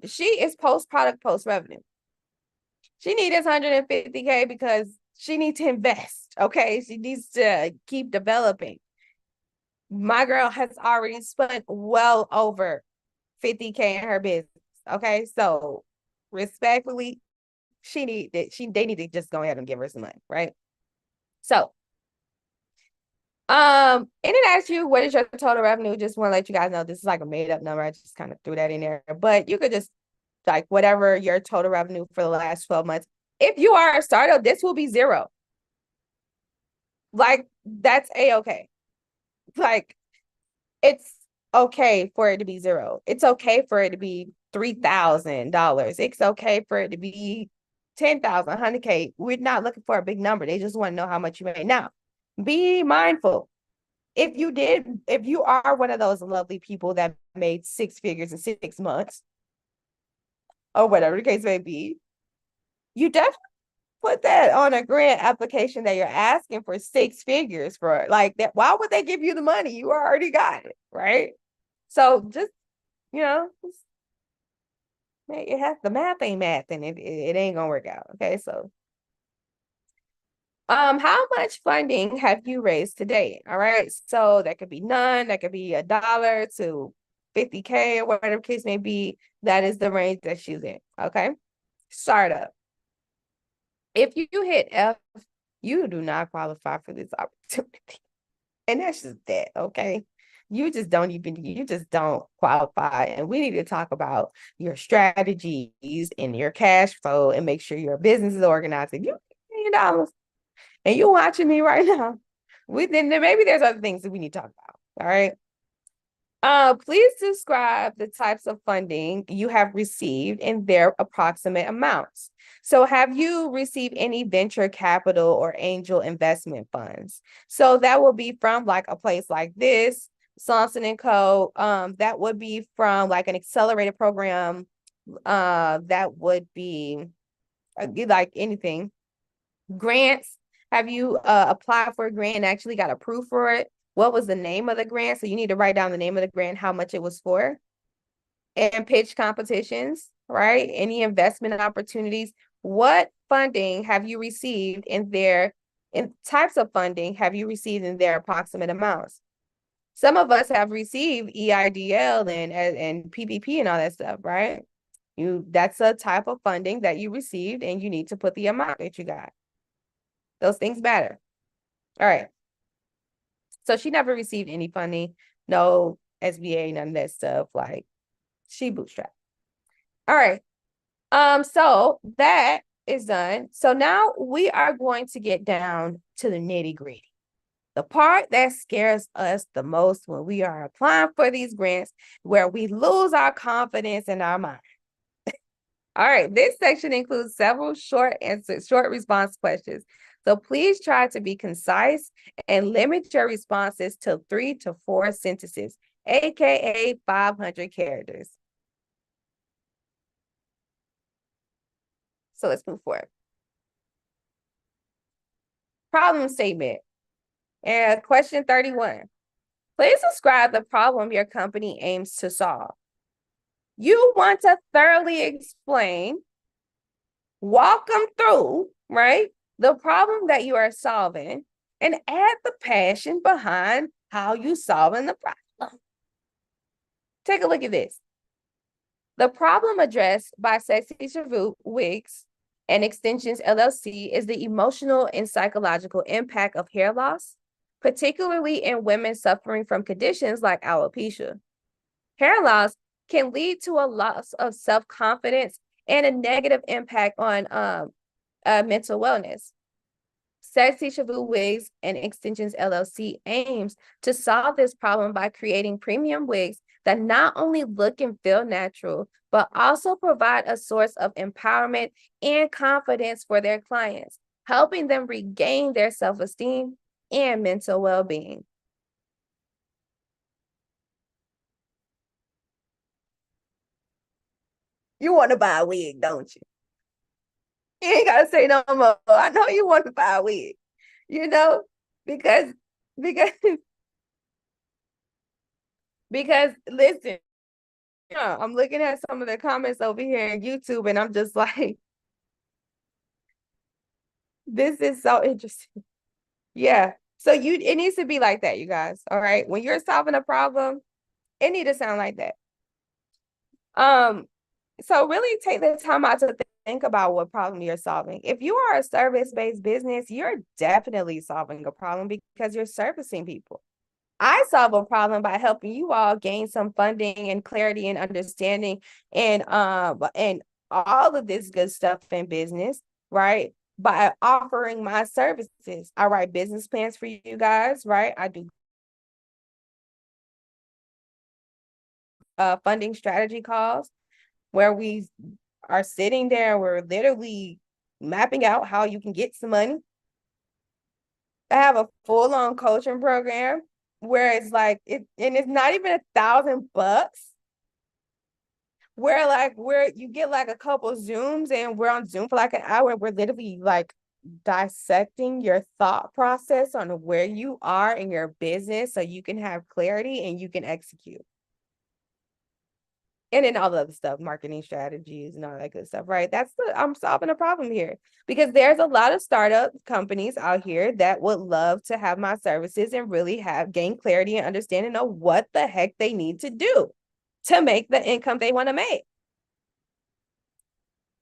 She is post-product post-revenue. She needs 150K because she needs to invest. Okay. She needs to keep developing. My girl has already spent well over 50K in her business. Okay. So respectfully, they need to just go ahead and give her some money, right? So and it asks you, what is your total revenue? Just want to let you guys know this is like a made up number. I just kind of threw that in there, but you could just like whatever your total revenue for the last 12 months. If you are a startup, this will be 0. Like that's a-okay. Like it's okay for it to be 0. It's okay for it to be $3,000. It's okay for it to be 10,000, 100K. We're not looking for a big number. They just want to know how much you made. Now, be mindful. If you are one of those lovely people that made 6 figures in 6 months, or whatever the case may be, you definitely put that on a grant application that you're asking for 6 figures for. Like that. Why would they give you the money? You already got it, right? So just, it has the math ain't math, and it ain't gonna work out. Okay, so how much funding have you raised to date? All right, so that could be none, that could be $1 to 50K or whatever the case may be. That is the range that she's in. Okay, startup. If you hit F, you do not qualify for this opportunity, and that's just that. Okay. You just don't qualify. And we need to talk about your strategies and your cash flow and make sure your business is organized. If you $1 million and you're watching me right now, then maybe there's other things that we need to talk about. All right. Please describe the types of funding you have received and their approximate amounts. So have you received any venture capital or angel investment funds? So that will be from like a place like this, Sonson & Co. That would be from like an accelerated program. That would be like anything. Grants. Have you applied for a grant and actually got approved for it? What was the name of the grant? So you need to write down the name of the grant, how much it was for. And pitch competitions, right? Any investment opportunities. What funding have you received in types of funding have you received in their approximate amounts? Some of us have received EIDL and PPP and all that stuff, right? That's a type of funding that you received, and you need to put the amount that you got. Those things matter. All right. So she never received any funding, no SBA, none of that stuff. Like she bootstrapped. All right. So that is done. So now we are going to get down to the nitty-gritty. The part that scares us the most when we are applying for these grants, where we lose our confidence in our mind. All right, this section includes several short response questions. So please try to be concise and limit your responses to 3 to 4 sentences, aka 500 characters. So let's move forward. Problem statement. And question 31. Please describe the problem your company aims to solve. You want to thoroughly explain, walk them through, right, the problem that you are solving, and add the passion behind how you solving the problem. Take a look at this. The problem addressed by Sexy Chavut Wigs and Extensions LLC is the emotional and psychological impact of hair loss, particularly in women suffering from conditions like alopecia. Hair loss can lead to a loss of self-confidence and a negative impact on mental wellness. Sexy Chavut Wigs and Extensions LLC aims to solve this problem by creating premium wigs that not only look and feel natural, but also provide a source of empowerment and confidence for their clients, helping them regain their self-esteem and mental well-being. You want to buy a wig, don't you? You ain't gotta say no more. I know you want to buy a wig, you know, because because because listen, I'm looking at some of the comments over here in YouTube, and I'm just like, this is so interesting. Yeah. So it needs to be like that, you guys. All right. When you're solving a problem, it need to sound like that. So really take the time out to think about what problem you're solving. If you are a service-based business, you're definitely solving a problem because you're servicing people. I solve a problem by helping you all gain some funding and clarity and understanding and all of this good stuff in business, right? By offering my services. I write business plans for you guys, right? I do funding strategy calls where we are sitting there, we're literally mapping out how you can get some money. I have a full-on coaching program where it's like and it's not even $1,000, where you get like a couple Zooms and we're on Zoom for like an hour. We're literally like dissecting your thought process on where you are in your business so you can have clarity and you can execute. And then all the other stuff, marketing strategies and all that good stuff, right? I'm solving a problem here because there's a lot of startup companies out here that would love to have my services and really gain clarity and understanding of what the heck they need to do to make the income they want to make.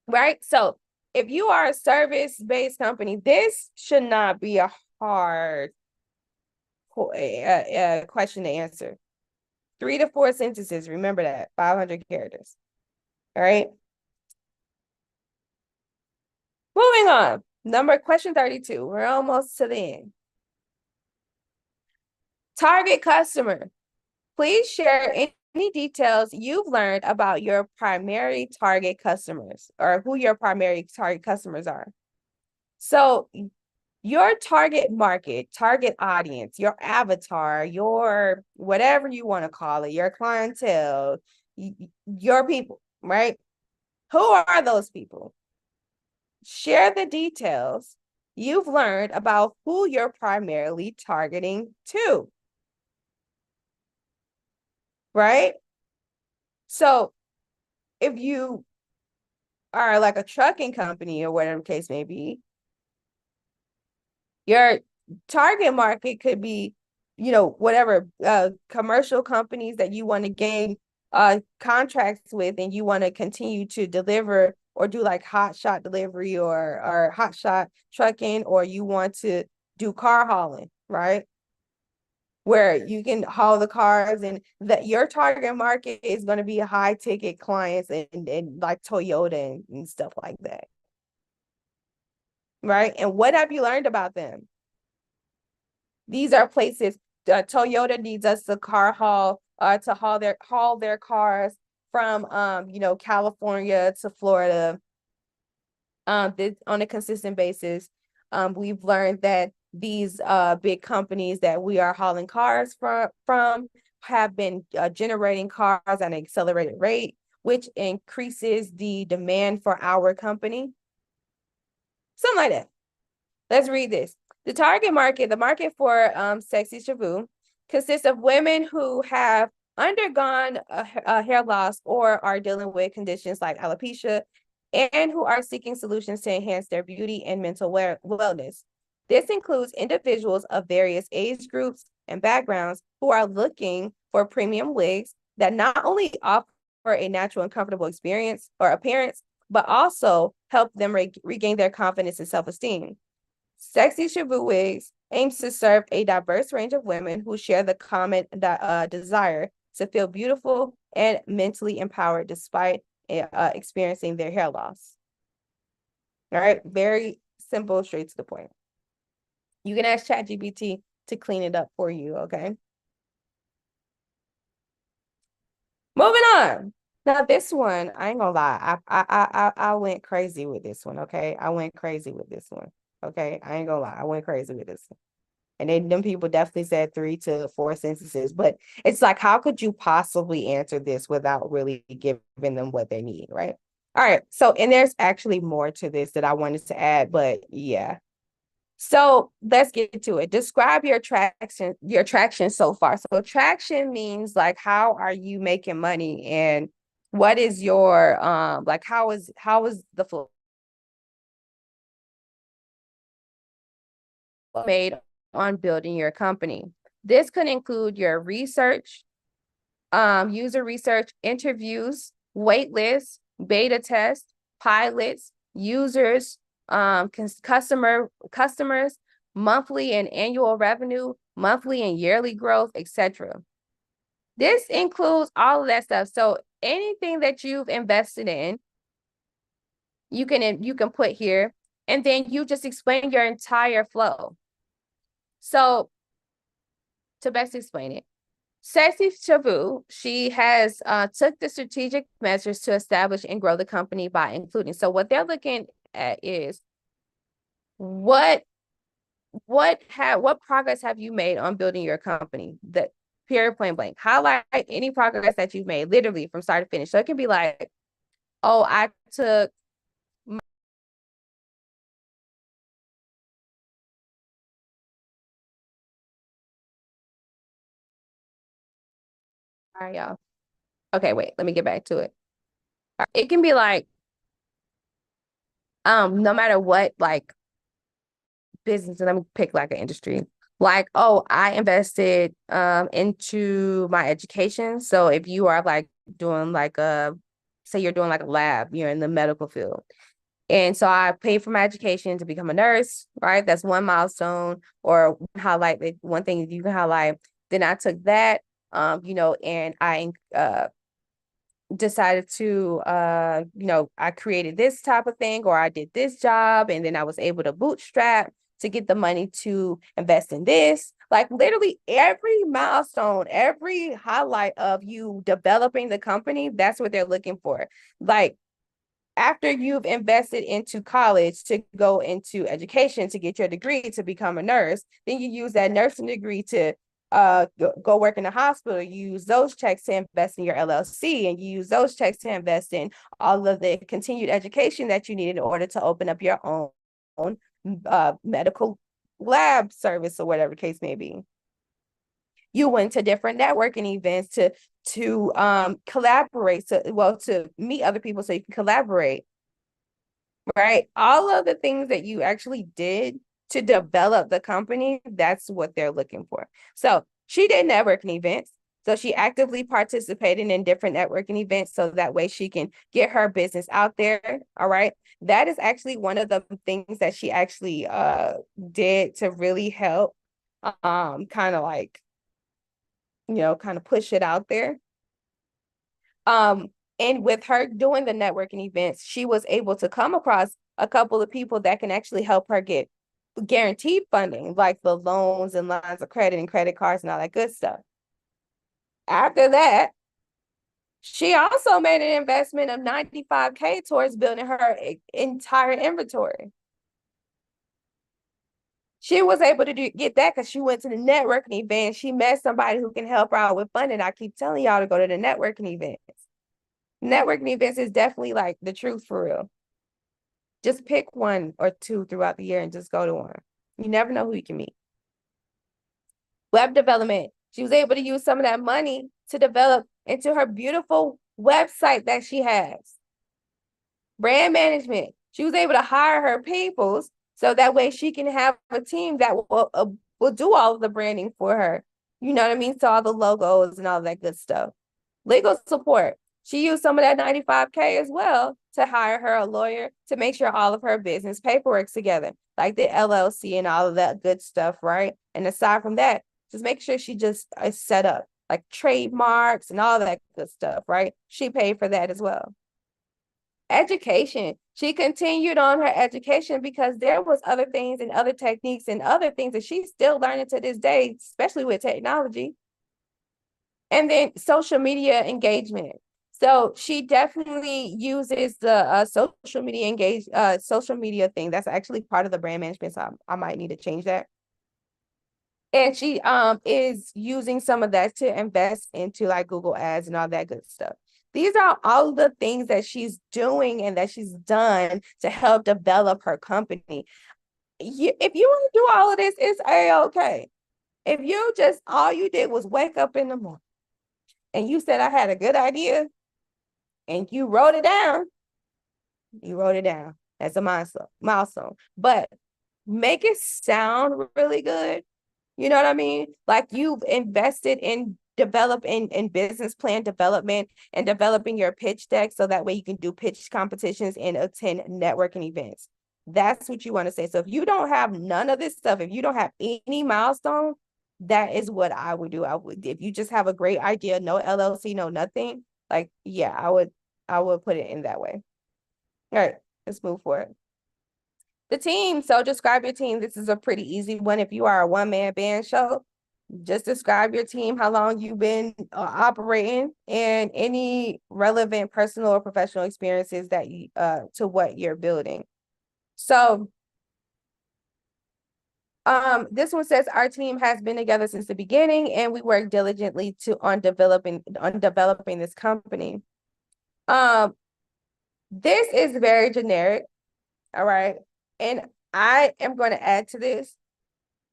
Right? So if you are a service-based company, this should not be a hard question to answer. 3 to 4 sentences. Remember that. 500 characters. All right. Moving on. Question 32. We're almost to the end. Target customer. Please share any details you've learned about your primary target customers or who your primary target customers are. So your target market, target audience, your avatar, your whatever you want to call it, your clientele, your people, right? Who are those people? Share the details you've learned about who you're primarily targeting to, right? So if you are like a trucking company or whatever the case may be, your target market could be, whatever commercial companies that you want to gain contracts with and you want to continue to deliver or do like hot shot delivery or hot shot trucking, or you want to do car hauling, right? Where you can haul the cars and that your target market is going to be high ticket clients and like Toyota and stuff like that. Right? And what have you learned about them? These are places Toyota needs us to to haul their cars from California to Florida on a consistent basis. We've learned that these big companies that we are hauling cars from have been generating cars at an accelerated rate, which increases the demand for our company. Something like that. Let's read this. The target market, the market for Sexy Shabu, consists of women who have undergone a hair loss or are dealing with conditions like alopecia and who are seeking solutions to enhance their beauty and mental wellness. This includes individuals of various age groups and backgrounds who are looking for premium wigs that not only offer a natural and comfortable experience or appearance, but also help them regain their confidence and self-esteem. Sexy Shabu Wigs aims to serve a diverse range of women who share the common desire to feel beautiful and mentally empowered despite experiencing their hair loss. All right, very simple, straight to the point. You can ask ChatGPT to clean it up for you, okay? Moving on. Now this one, I ain't gonna lie, I went crazy with this one, okay? I went crazy with this one, okay? I ain't gonna lie, I went crazy with this one. And them people definitely said 3 to 4 sentences, but it's like, how could you possibly answer this without really giving them what they need, right? All right. So, and there's actually more to this that I wanted to add, but yeah. So let's get to it. Describe your traction so far. So traction means like, how are you making money, and what is your like how is the flow made on building your company? This could include your research, user research, interviews, wait lists, beta tests, pilots, users, customers, monthly and annual revenue, monthly and yearly growth, etc. This includes all of that stuff. So anything that you've invested in, you can put here, and then you just explain your entire flow. So to best explain it, Ceci Chavu, she has took the strategic measures to establish and grow the company by including. So what they're looking at is what progress have you made on building your company? That period, point blank. Highlight any progress that you've made, literally from start to finish. So it can be like, oh, I took sorry, y'all. Okay, wait, let me get back to it. It can be like, no matter what, like business, and let me pick like an industry. Like, oh, I invested into my education. So if you are like doing like say you're doing like a lab, you're in the medical field. And so I paid for my education to become a nurse, right? That's one milestone, or highlight one thing you can highlight. Then I took that, and I decided to I created this type of thing, or I did this job, and then I was able to bootstrap to get the money to invest in this. Like literally every milestone, every highlight of you developing the company, that's what they're looking for. Like after you've invested into college to go into education to get your degree to become a nurse, then you use that nursing degree to go work in the hospital. You use those checks to invest in your LLC, and you use those checks to invest in all of the continued education that you need in order to open up your own medical lab service, or whatever case may be. You went to different networking events to collaborate, to meet other people so you can collaborate, right? All of the things that you actually did to develop the company, that's what they're looking for. So she did networking events. So she actively participated in different networking events so that way she can get her business out there. All right. That is actually one of the things that she actually did to really help kind of like, kind of push it out there. And with her doing the networking events, she was able to come across a couple of people that can actually help her get guaranteed funding, like the loans and lines of credit and credit cards and all that good stuff. After that, she also made an investment of $95K towards building her entire inventory. She was able to get that because she went to the networking event. She met somebody who can help her out with funding. I keep telling y'all to go to the networking events. Networking events is definitely like the truth for real. Just pick one or two throughout the year and just go to one. You never know who you can meet. Web development. She was able to use some of that money to develop into her beautiful website that she has. Brand management. She was able to hire her peoples so that way she can have a team that will do all of the branding for her. You know what I mean? So all the logos and all that good stuff. Legal support. She used some of that $95K as well to hire her a lawyer to make sure all of her business paperwork's together, like the LLC and all of that good stuff, right? And aside from that, just make sure she just is set up, like trademarks and all that good stuff, right? She paid for that as well. Education. She continued on her education because there was other things and other techniques and other things that she's still learning to this day, especially with technology. And then social media engagement. So she definitely uses the social media thing. That's actually part of the brand management. So I might need to change that. And she is using some of that to invest into like Google ads and all that good stuff. These are all the things that she's doing and that she's done to help develop her company. If you want to do all of this, it's A-okay. If you just, all you did was wake up in the morning and you said, I had a good idea, and you wrote it down, That's a milestone. But make it sound really good. You know what I mean? Like you've invested in developing in business plan development and developing your pitch deck so that way you can do pitch competitions and attend networking events. That's what you want to say. So if you don't have none of this stuff, if you don't have any milestone, that is what I would do. If you just have a great idea, no LLC, no nothing, like, yeah, I would put it in that way. All right, let's move forward. The team. So describe your team. This is a pretty easy one. If you are a one-man band show, just describe your team, how long you've been operating, and any relevant personal or professional experiences that you to what you're building. So this one says our team has been together since the beginning and we work diligently on developing this company. This is very generic. All right. And I am going to add to this.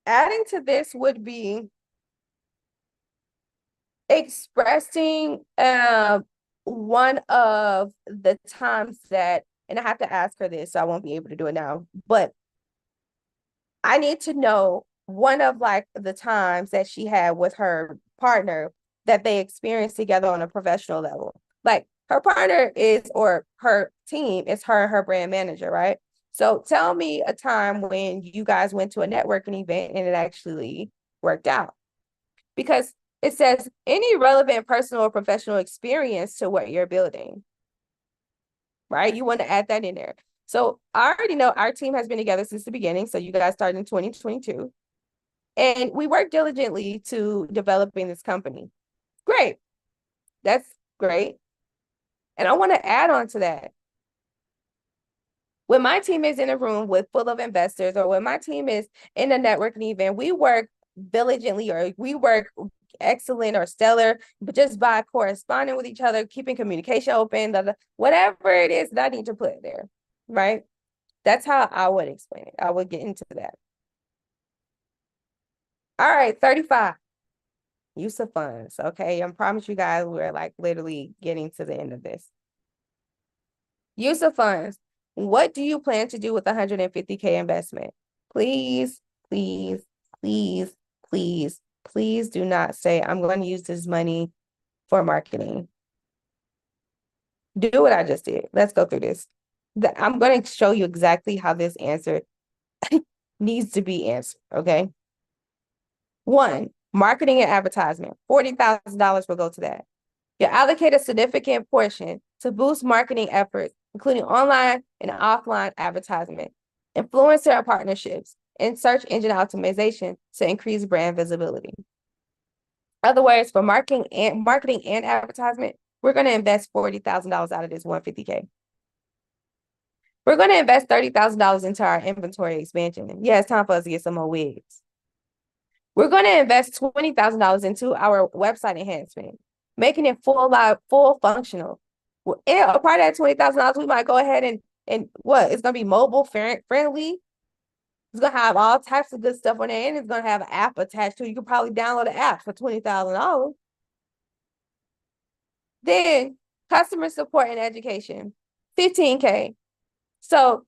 Adding to this would be expressing one of the times that, and I have to ask her this, so I won't be able to do it now, but I need to know one of like the times that she had with her partner that they experienced together on a professional level. Like her partner is, or her team is her and her brand manager, right? So tell me a time when you guys went to a networking event and it actually worked out. Because it says any relevant personal or professional experience to what you're building, right? You want to add that in there. So I already know our team has been together since the beginning. So you guys started in 2022. And we worked diligently to developing this company. Great. That's great. And I want to add on to that. When my team is in a room full of investors, or when my team is in a networking event, we work diligently, or we work excellent or stellar, but just by corresponding with each other, keeping communication open, whatever it is that I need to put there, right? That's how I would explain it. I would get into that. All right, 35. Use of funds. Okay, I promise you guys we're like literally getting to the end of this. Use of funds. What do you plan to do with the $150K investment? Please, please, please, please, please do not say, I'm going to use this money for marketing. Do what I just did. Let's go through this. I'm going to show you exactly how this answer needs to be answered, okay? 1, marketing and advertisement. $40,000 will go to that. You allocate a significant portion to boost marketing efforts, including online and offline advertisement, influencer partnerships, and search engine optimization to increase brand visibility. In other words, for marketing and advertisement, we're going to invest $40,000 out of this $150K. We're going to invest $30,000 into our inventory expansion. Yeah, it's time for us to get some more wigs. We're going to invest $20,000 into our website enhancement, making it full functional. And a part of that $20,000, we might go ahead and what? It's going to be mobile friendly. It's going to have all types of good stuff on there, and it's going to have an app attached to it. You can probably download the app for $20,000. Then customer support and education, $15K. So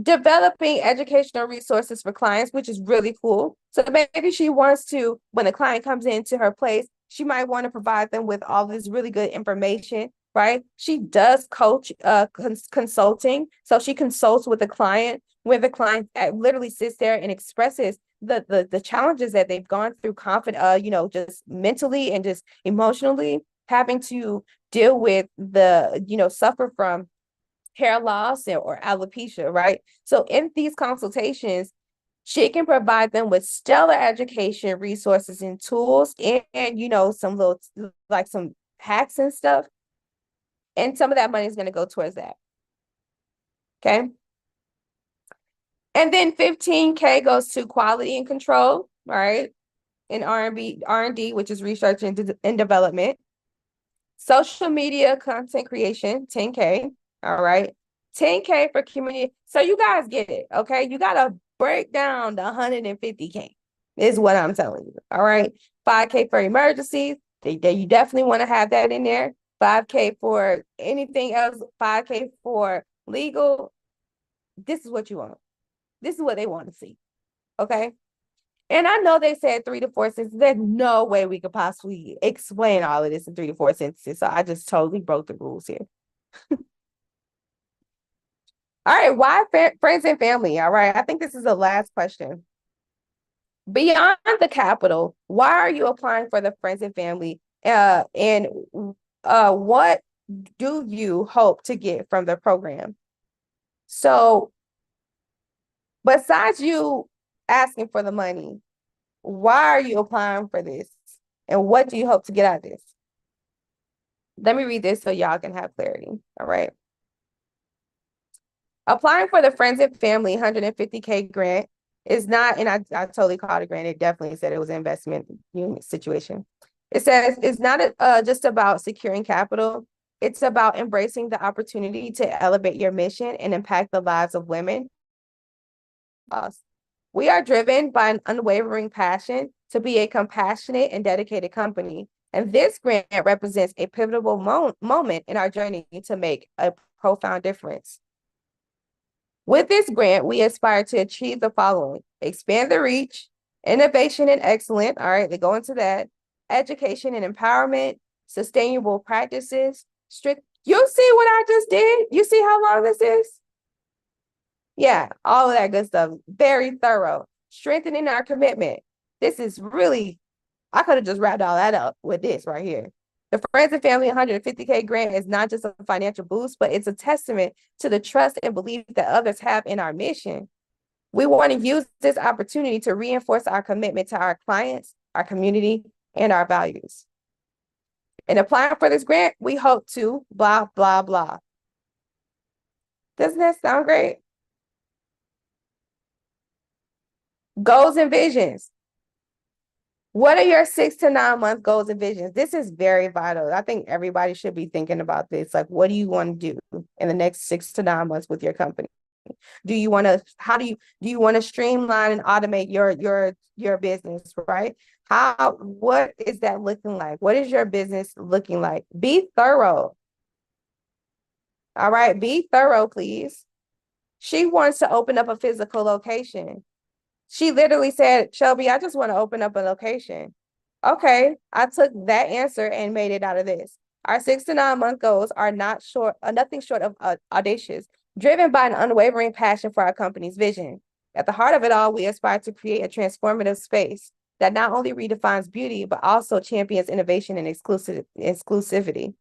developing educational resources for clients, which is really cool. So maybe she wants to, when a client comes into her place, she might want to provide them with all this really good information, right? She does coach consulting. So she consults with the client, where the client literally sits there and expresses the challenges that they've gone through, just mentally and just emotionally, having to deal with suffer from hair loss or alopecia, right? So in these consultations, she can provide them with stellar education resources and tools, and some little, like some hacks and stuff. And some of that money is going to go towards that. Okay. And then $15K goes to quality and control, right? And R&D, which is research and development. Social media content creation, 10K. All right. 10K for community. So you guys get it. Okay. You got to break down the 150K is what I'm telling you. All right. 5K for emergencies. You definitely want to have that in there. 5K for anything else. 5K for legal. This is what you want. This is what they want to see. Okay. And I know they said 3 to 4 sentences. There's no way we could possibly explain all of this in 3 to 4 sentences. So I just totally broke the rules here. All right. Why friends and family? All right. I think this is the last question. Beyond the capital, why are you applying for the friends and family? And what do you hope to get from the program? So besides you asking for the money, why are you applying for this? And what do you hope to get out of this? Let me read this so y'all can have clarity. All right. Applying for the Friends and Family 150K grant is not, and I totally called it grant. It definitely said it was an investment unit situation. It says it's not just about securing capital. It's about embracing the opportunity to elevate your mission and impact the lives of women. We are driven by an unwavering passion to be a compassionate and dedicated company. And this grant represents a pivotal moment in our journey to make a profound difference. With this grant, we aspire to achieve the following: expand the reach, innovation and excellence. All right, they go into that. Education and empowerment, sustainable practices, strict. You see what I just did? You see how long this is? Yeah, all of that good stuff. Very thorough. Strengthening our commitment. This is really, I could have just wrapped all that up with this right here. The Friends and Family 150K grant is not just a financial boost, but it's a testament to the trust and belief that others have in our mission. We want to use this opportunity to reinforce our commitment to our clients, our community, and our values. In applying for this grant, we hope to blah, blah, blah. Doesn't that sound great? Goals and visions. What are your 6 to 9 month goals and visions? This is very vital. I think everybody should be thinking about this. Like, what do you want to do in the next 6 to 9 months with your company? Do you want to streamline and automate your business, right? What is that looking like? What is your business looking like? Be thorough. All right, be thorough, please. She wants to open up a physical location. She literally said, Shelby, I just want to open up a location. Okay, I took that answer and made it out of this. Our 6 to 9 month goals are nothing short of audacious, driven by an unwavering passion for our company's vision. At the heart of it all, we aspire to create a transformative space that not only redefines beauty, but also champions innovation and exclusivity.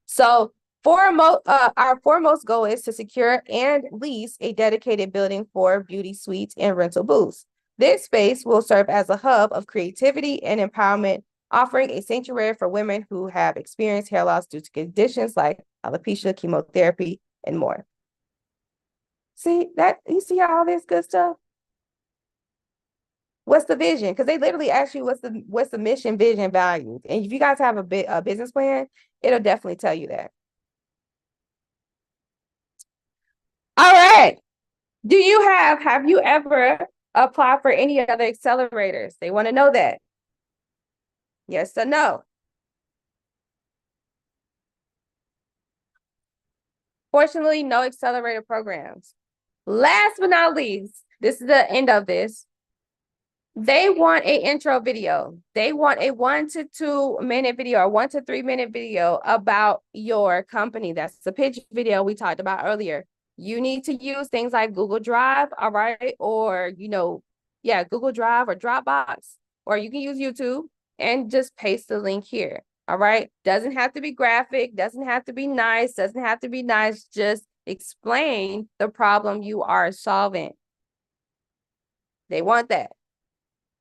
So our foremost goal is to secure and lease a dedicated building for beauty suites and rental booths. This space will serve as a hub of creativity and empowerment, offering a sanctuary for women who have experienced hair loss due to conditions like alopecia, chemotherapy, and more. See that? You see all this good stuff? What's the vision? Because they literally ask you what's the mission, vision, values. And if you guys have a business plan, it'll definitely tell you that. All right. Have you ever applied for any other accelerators? They want to know that. Yes or no? Fortunately, no accelerator programs. Last but not least, this is the end of this. They want an intro video. They want a 1 to 2 minute video or 1 to 3 minute video about your company. That's the pitch video we talked about earlier. You need to use things like Google Drive, all right? Or, Google Drive or Dropbox, or you can use YouTube and just paste the link here, all right? Doesn't have to be graphic, doesn't have to be nice, just explain the problem you are solving. They want that.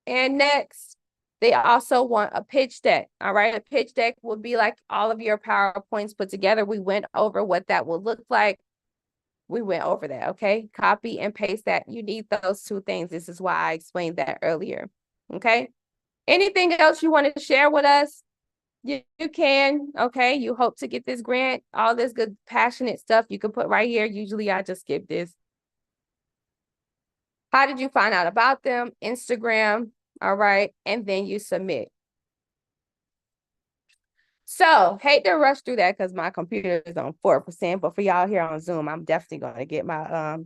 And next, they also want a pitch deck, all right? A pitch deck will be like all of your PowerPoints put together. We went over what that will look like. We went over that, okay? Copy and paste that. You need those 2 things. This is why I explained that earlier, okay? Anything else you want to share with us? You can, okay. You hope to get this grant, all this good passionate stuff you can put right here. Usually I just skip this. How did you find out about them? Instagram, all right, and then you submit. So hate to rush through that because my computer is on 4%, but for y'all here on Zoom, I'm definitely gonna get my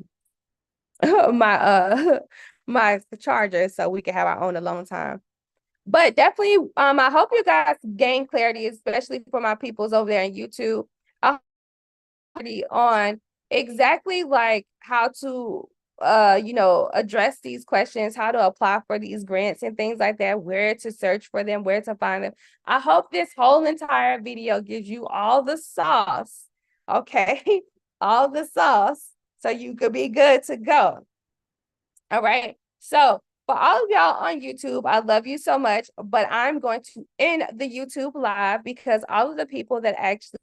my my charger so we can have our own alone time. But definitely, I hope you guys gain clarity, especially for my peoples over there on YouTube. I on exactly like how to address these questions, how to apply for these grants and things like that, where to search for them, where to find them. I hope this whole entire video gives you all the sauce, okay? All the sauce so you could be good to go. All right. So for all of y'all on YouTube, I love you so much, but I'm going to end the YouTube live because all of the people that actually,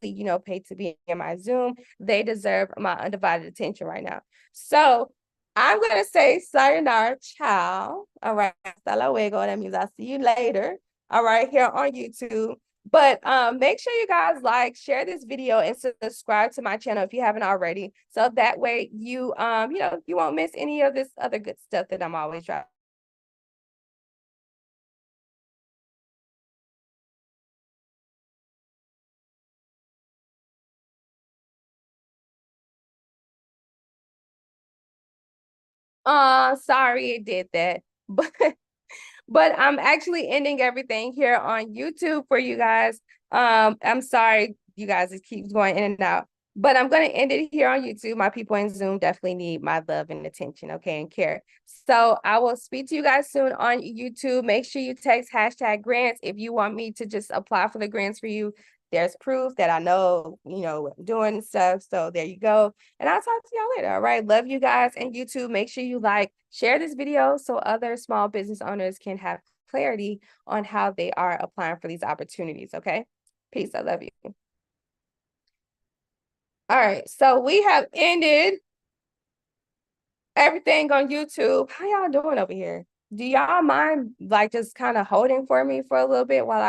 paid to be in my Zoom, they deserve my undivided attention right now. So I'm going to say sayonara, ciao. All right. Hasta luego. That means I'll see you later. All right. Here on YouTube. But make sure you guys like, share this video, and subscribe to my channel if you haven't already. So that way you you won't miss any of this other good stuff that I'm always dropping. Sorry it did that. But I'm actually ending everything here on YouTube for you guys. I'm sorry, you guys, it keeps going in and out. But I'm going to end it here on YouTube. My people in Zoom definitely need my love and attention, okay, and care. So I will speak to you guys soon on YouTube. Make sure you text #grants if you want me to just apply for the grants for you. There's proof that I know, what I'm doing and stuff. So there you go. And I'll talk to y'all later. All right. Love you guys. And YouTube, make sure you share this video so other small business owners can have clarity on how they are applying for these opportunities. Okay. Peace. I love you. All right. So we have ended everything on YouTube. How y'all doing over here? Do y'all mind just kind of holding for me for a little bit while I